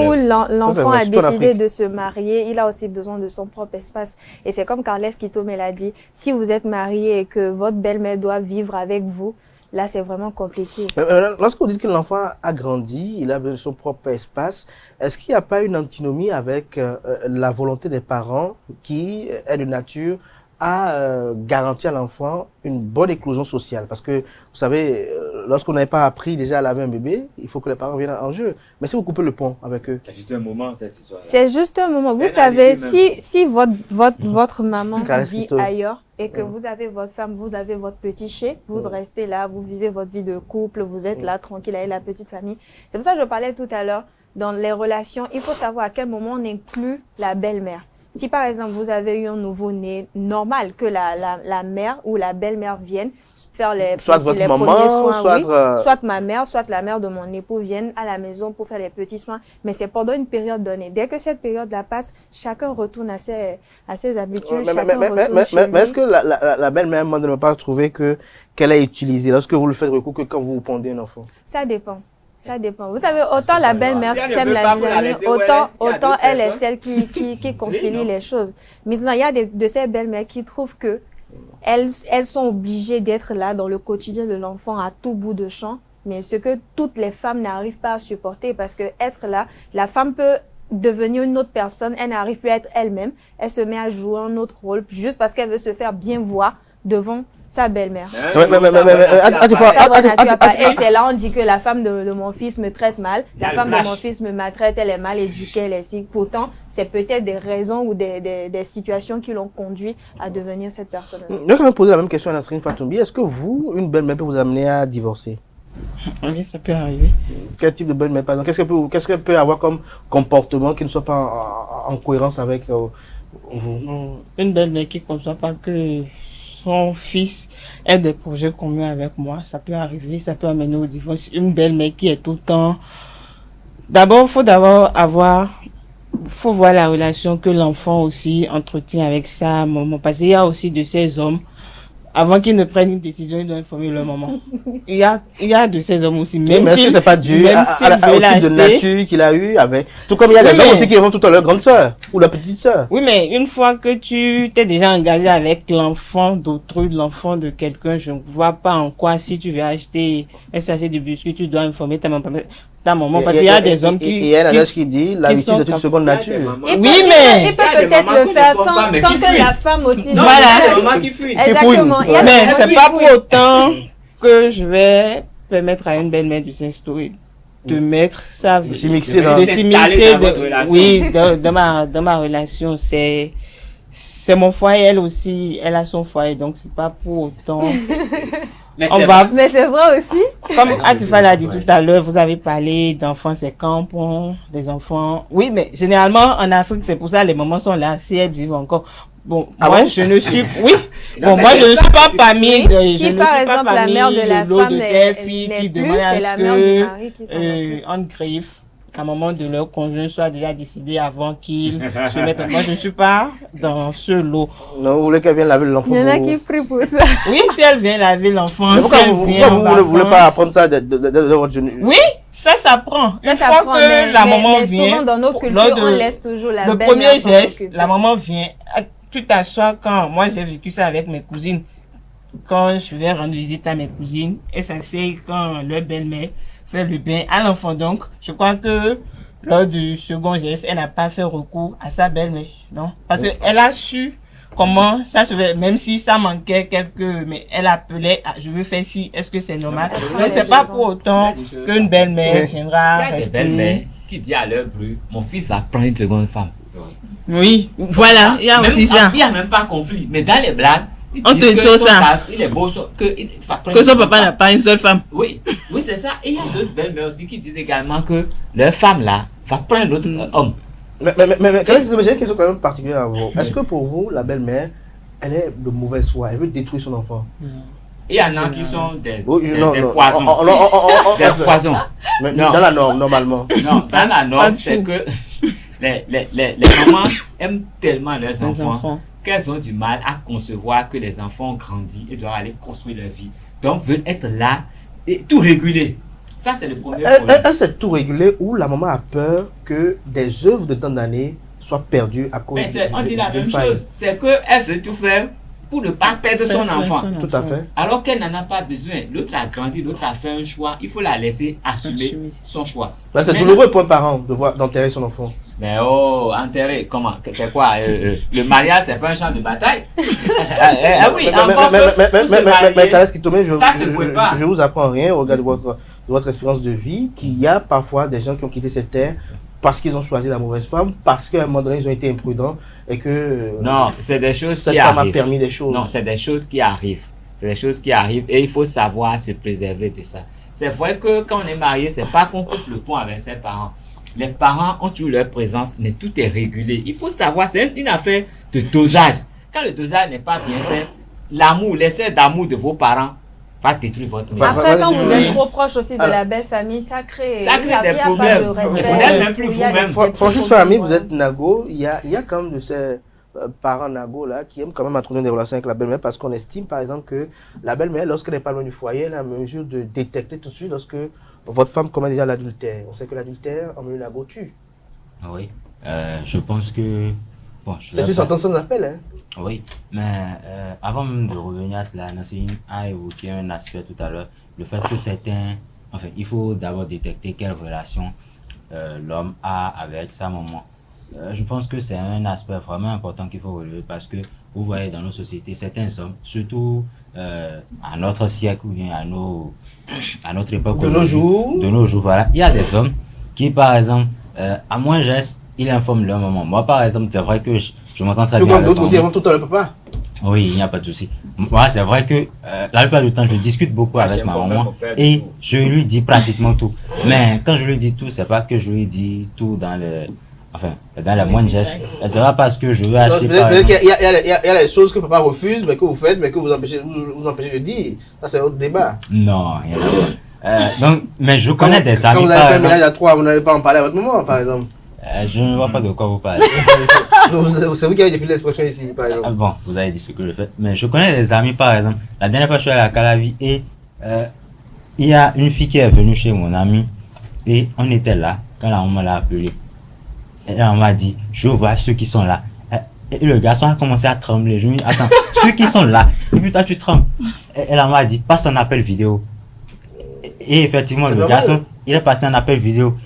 où l'enfant a décidé de se marier, il a aussi besoin de son propre espace. Et c'est comme Carles Kitome l'a dit, si vous êtes marié et que votre belle-mère doit vivre avec vous, là, c'est vraiment compliqué. Lorsque vous dites que l'enfant a grandi, il a besoin de son propre espace, est-ce qu'il n'y a pas une antinomie avec la volonté des parents qui est de nature à garantir à l'enfant une bonne éclosion sociale? Parce que, vous savez, lorsqu'on n'avait pas appris déjà à laver un bébé, il faut que les parents viennent en jeu. Mais si vous coupez le pont avec eux... C'est juste un moment, cette histoire. C'est juste un moment. Vous savez, si votre maman vit ailleurs et que vous avez votre femme, vous avez votre petit chez, vous restez là, vous vivez votre vie de couple, vous êtes là tranquille avec la petite famille. C'est pour ça que je parlais tout à l'heure, dans les relations, il faut savoir à quel moment on inclut la belle-mère. Si par exemple vous avez eu un nouveau-né, normal que la mère ou la belle-mère vienne faire les premiers soins, soit ma mère, soit la mère de mon époux viennent à la maison pour faire les petits soins, mais c'est pendant une période donnée. Dès que cette période-là passe, chacun retourne à ses habitudes. Mais est-ce que la belle-mère ne va pas trouver qu'elle est utilisée lorsque vous le faites recours que quand vous pondez un enfant? Ça dépend. Ça dépend. Vous savez, autant la belle-mère sème la zizanie, autant elle est celle qui concilie les choses. Maintenant, il y a de ces belles-mères qui trouvent que elles sont obligées d'être là dans le quotidien de l'enfant à tout bout de champ, mais ce que toutes les femmes n'arrivent pas à supporter, parce que être là, la femme peut devenir une autre personne, elle n'arrive plus à être elle-même, elle se met à jouer un autre rôle juste parce qu'elle veut se faire bien voir devant sa belle-mère. Et c'est là on dit que la femme de mon fils me traite mal, la femme de mon fils me maltraite, elle est mal éduquée, elle est si. Pourtant, c'est peut-être des raisons ou des situations qui l'ont conduit à devenir cette personne. Je vais quand même poser la même question à Nasrine Fatoumbi. Est-ce que vous, une belle-mère peut vous amener à divorcer? Oui, ça peut arriver. Quel type de belle-mère, par exemple? Qu'est-ce qu'elle peut avoir comme comportement qui ne soit pas en cohérence avec vous? Une belle-mère qui ne conçoit pas que son fils ait des projets communs avec moi, ça peut arriver, ça peut amener au divorce. Une belle-mère qui est tout le temps... D'abord, il faut voir la relation que l'enfant aussi entretient avec sa maman. Parce qu'il y a aussi de ces hommes, avant qu'ils ne prennent une décision, ils doivent informer leur maman. Il y a de ces hommes aussi. Même mais est-ce que c'est pas dû au type de nature qu'il a eu avec... Tout comme il y a des hommes aussi qui vont tout à leur grande sœur ou leur petite sœur. Oui, mais une fois que tu t'es déjà engagé avec l'enfant d'autrui, l'enfant de quelqu'un, je ne vois pas en quoi, si tu veux acheter un sachet de biscuits, tu dois informer ta maman. Parce qu'il y a des hommes qui... Et il y a un adage qui dit l'habitude de toute seconde nature. Oui, mais... Il peut peut-être le faire sans que la femme aussi... Voilà. Exactement. Mais c'est pas pour autant que je vais permettre à une belle-mère de s'instaurer, de mettre sa vie, de s'immiscer dans ma relation. C'est mon foyer, elle aussi, elle a son foyer, donc c'est pas pour autant... Mais c'est vrai aussi. Comme Atifa l'a dit tout à l'heure, vous avez parlé d'enfants, c'est campons, des enfants. Oui, mais généralement en Afrique, c'est pour ça les mamans sont là, si elles vivent encore. Bon, moi je ne suis moi je ne suis pas parmi si par exemple la mère de la femme de ces filles qui demandent à ce que en griffe à un moment de leur conjoint soit déjà décidé avant qu'ils se mettent. Moi, je ne suis pas dans ce lot. Non, vous voulez qu'elle vienne laver l'enfant? Il y en a qui prient pour ça. Oui, si elle vient laver l'enfant. Pourquoi vous ne voulez pas apprendre ça de votre jeune? Oui, ça s'apprend. Une fois que la maman vient, souvent dans nos cultures, on laisse toujours la belle-mère. Le premier geste, la maman vient, tu t'assois quand moi j'ai vécu ça avec mes cousines. Quand je vais rendre visite à mes cousines, et ça c'est quand leur belle-mère fait le bain à l'enfant. Donc, je crois que lors du second geste, elle n'a pas fait recours à sa belle-mère, non? Parce qu'elle a su comment ça se fait, même si ça manquait mais elle appelait, je veux faire ci, est-ce que c'est normal? Donc, c'est pas pour autant qu'une belle-mère viendra rester. Il y a des belles-mères qui disent à leur bruit, mon fils va prendre une seconde femme. Oui, voilà, il y a aussi ça. Il n'y a même pas conflit, mais dans les blagues, on te dit ça. Il est beau, que son papa n'a pas une seule femme. Oui, c'est ça. Et il y a d'autres belles-mères aussi qui disent également que leur femme là va prendre un autre homme. Mais j'ai une question quand même particulière à vous. Est-ce que pour vous, la belle-mère, elle est de mauvaise foi? Elle veut détruire son enfant? Il y en a qui sont des poisons. Des poisons. Dans la norme, normalement. Non, dans la norme, c'est que les mamans aiment tellement leurs enfants qu'elles ont du mal à concevoir que les enfants ont grandi et doivent aller construire leur vie. Donc, veulent être là et tout réguler. Ça, c'est le premier problème. Elle sait tout réguler ou la maman a peur que des œuvres de tant d'années soient perdues à cause de on dit la même chose. C'est qu'elle veut tout faire pour ne pas perdre son enfant. Tout à fait. Alors qu'elle n'en a pas besoin. L'autre a grandi, l'autre a fait un choix. Il faut la laisser assumer son choix. C'est douloureux pour un parent d'enterrer son enfant. Mais enterrer, comment? C'est quoi? Le mariage, c'est pas un champ de bataille? Mais Thérèse Kitomé, je vous apprends rien au regard de votre expérience de vie, qu'il y a parfois des gens qui ont quitté cette terre parce qu'ils ont choisi la mauvaise femme, parce qu'à un moment donné, ils ont été imprudents et que... non, c'est des choses qui arrivent. Cette femme a permis des choses. Non, c'est des choses qui arrivent. C'est des choses qui arrivent et il faut savoir se préserver de ça. C'est vrai que quand on est marié, c'est pas qu'on coupe le pont avec ses parents. Les parents ont toujours leur présence, mais tout est régulé. Il faut savoir, c'est une affaire de dosage. Quand le dosage n'est pas bien fait, l'amour, l'excès d'amour de vos parents va détruire votre vie. Après, quand vous êtes trop proche aussi de la belle famille, ça crée des problèmes. Vous n'êtes même plus vous-même. Francis Fahmy, vous êtes Nago. Il y a quand même de ces parents Nago là qui aiment quand même entretenir des relations avec la belle-mère parce qu'on estime par exemple que la belle-mère, lorsqu'elle n'est pas loin du foyer, elle a la mesure de détecter tout de suite lorsque votre femme commet déjà l'adultère. On sait que l'adultère, en milieu Nago tue. Oui, je pense que... Bon, c'est une sentence sans appel, hein? Oui, mais avant même de revenir à cela, Nassine a évoqué un aspect tout à l'heure, le fait que certains... Enfin, il faut d'abord détecter quelle relation l'homme a avec sa maman. je pense que c'est un aspect vraiment important qu'il faut relever parce que vous voyez dans nos sociétés, certains hommes, surtout à notre siècle ou bien à notre époque, de nos jours, voilà, il y a des hommes qui, par exemple, à moins geste, ils informent leur maman. Moi, par exemple, c'est vrai que je m'entends très bien. D'autres aussi avant tout le temps le papa. Oui, il n'y a pas de souci. Moi, c'est vrai que la plupart du temps, je discute beaucoup avec ma maman et je lui dis pratiquement tout. Mais quand je lui dis tout, c'est pas que je lui dis tout dans les moindres gestes. C'est pas parce que je veux acheter. Il y a des choses que papa refuse, mais que vous faites, mais que vous empêchez de dire. Ça, c'est un autre débat. Non, il y en a pas. Donc, mais je connais des amis. Quand vous avez fait un ménage à 3, vous n'allez pas en parler à votre maman, par exemple. Je ne vois pas de quoi vous parlez. C'est vous qui avez défini l'expression ici, par exemple. Bon, vous avez dit ce que je fais. Mais je connais des amis, par exemple. La dernière fois, je suis allé à Calavi et il y a une fille qui est venue chez mon ami et on était là quand la maman l'a appelé. Et la maman m'a dit, je vois ceux qui sont là. Et le garçon a commencé à trembler. Je me dis, attends, ceux qui sont là. Et puis toi, tu trembles. Et la maman a dit, passe un appel vidéo. Et effectivement, le garçon, il est passé un appel vidéo.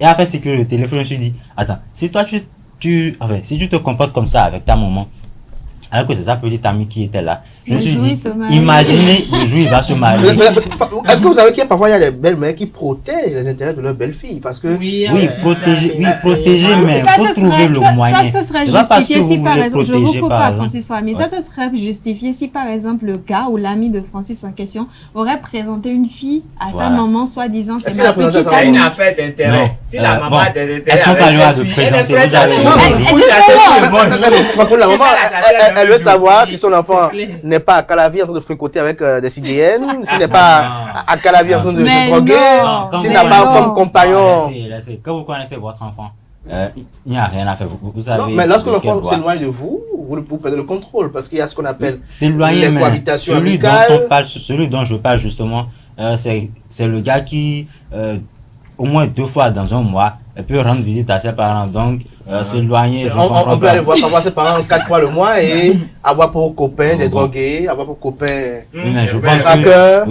Et après, c'est que le téléphone, je me suis dit, attends, si toi, si tu te comportes comme ça avec ta maman, alors que c'est sa petite amie qui était là, je me suis dit, imaginez le jour où il va se marier. Est-ce que vous savez qu'il y a parfois des belles-mères qui protègent les intérêts de leur belle-fille parce que protéger, mais il faut trouver le moyen. Ça serait justifié si par exemple, je vous coupe pas Francis Fahmy, ça serait justifié si par exemple le cas où l'ami de Francis en question aurait présenté une fille à sa maman, soi-disant c'est ma petite amie. C'est une affaire d'intérêt. Si la maman a des intérêts. Est-ce qu'on parlera de présenter? Vous avez la maman, elle veut savoir si son enfant n'est pas à Calavi en train de fricoter avec des CDN, s'il n'est pas à Calavi en train de se droguer, s'il n'a pas comme compagnon. Quand vous connaissez votre enfant, il n'y a rien à faire. Vous savez. Non, mais lorsque l'enfant s'éloigne de vous, vous perdez le contrôle parce qu'il y a ce qu'on appelle les cohabitations amicales. Celui dont je parle justement, c'est le gars qui, au moins 2 fois dans un mois, peut rendre visite à ses parents. Donc, s'éloigner. On peut aller voir ses parents 4 fois le mois et avoir pour copains des drogués, avoir pour copains mais je des pense traqueurs.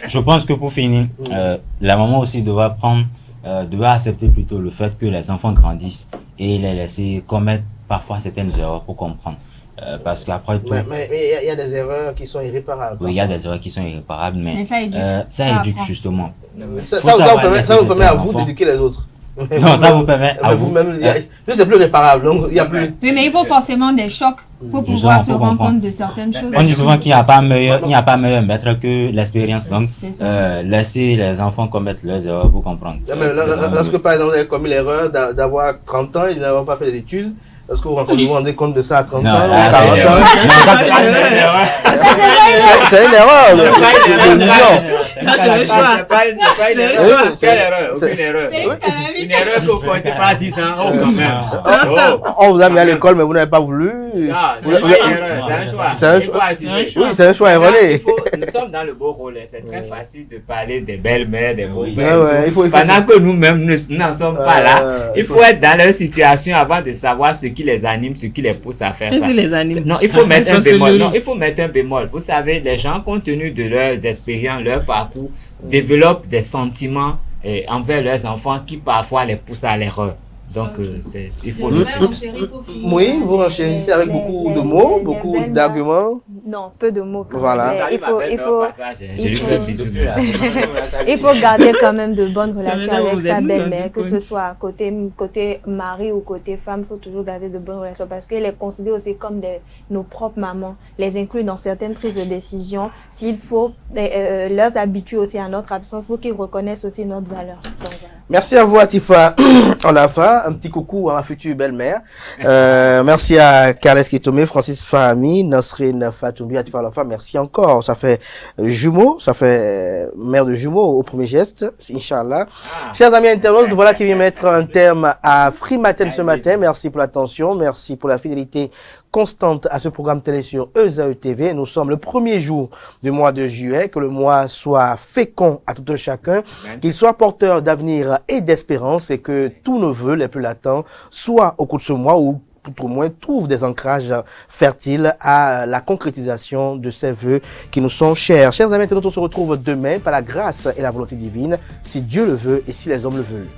Je pense que pour finir, la maman aussi devra accepter plutôt le fait que les enfants grandissent et les laisser commettre parfois certaines erreurs pour comprendre. Parce qu'après tout. Mais il y a des erreurs qui sont irréparables. Oui, il y a des erreurs qui sont irréparables, mais ça éduque justement. Ça vous permet à vous d'éduquer les autres. Non, ça vous permet à vous-même. C'est plus réparable, donc il n'y a plus. Oui, mais il faut forcément des chocs pour pouvoir se rendre compte de certaines choses. On dit souvent qu'il n'y a pas meilleur maître que l'expérience, donc laissez les enfants commettre leurs erreurs pour comprendre. Lorsque par exemple vous avez commis l'erreur d'avoir 30 ans et de n'avoir pas fait les études, est-ce que vous vous rendez compte de ça à 30 ans ou 40 ans? C'est une erreur. C'est pas une erreur. Quelle erreur? Aucune erreur. Une erreur qu'on ne compte pas à 10 ans. Oh, quand même. On vous a mis à l'école, mais vous n'avez pas voulu. C'est un choix. C'est un choix. Oui, c'est un choix erroné. Nous sommes dans le beau rôle. C'est très facile de parler des belles-mères, des beaux-pères. Pendant que nous-mêmes n'en sommes pas là, il faut être dans leur situation avant de savoir ce qui les anime, ce qui les pousse à faire ça. Non, il faut mettre un bémol. Non, il faut mettre un bémol. Vous savez, les gens, compte tenu de leurs expériences, leur parcours, développent des sentiments envers leurs enfants qui parfois les poussent à l'erreur. Donc, il faut le dire. Oui, vous renchérissez avec beaucoup de mots, beaucoup d'arguments. Non, peu de mots. Voilà. Il faut garder quand même de bonnes relations avec sa belle-mère, que ce soit côté mari ou côté femme. Il faut toujours garder de bonnes relations parce qu'elle les considère aussi comme nos propres mamans. Les inclure dans certaines prises de décision. S'il faut, leur habituer aussi à notre absence pour qu'ils reconnaissent aussi notre valeur. Donc, voilà. Merci à vous, Atifa. On a fait un petit coucou à ma future belle-mère. Merci à Carles Kitomé, Francis Fahmy, Nasrin Fatoumbi, Atifa Alafa. Merci encore. Ça fait jumeau, ça fait mère de jumeau au premier geste, Inch'Allah. Chers amis internautes, voilà qui vient mettre un terme à Free Matin ce matin. Merci pour l'attention, merci pour la fidélité constante à ce programme télé sur ESAE TV. Nous sommes le premier jour du mois de juillet. Que le mois soit fécond à tout un chacun, qu'il soit porteur d'avenir et d'espérance et que tous nos vœux les plus latents soient au cours de ce mois ou tout au moins trouvent des ancrages fertiles à la concrétisation de ces vœux qui nous sont chers. Chers amis, on se retrouve demain par la grâce et la volonté divine, si Dieu le veut et si les hommes le veulent.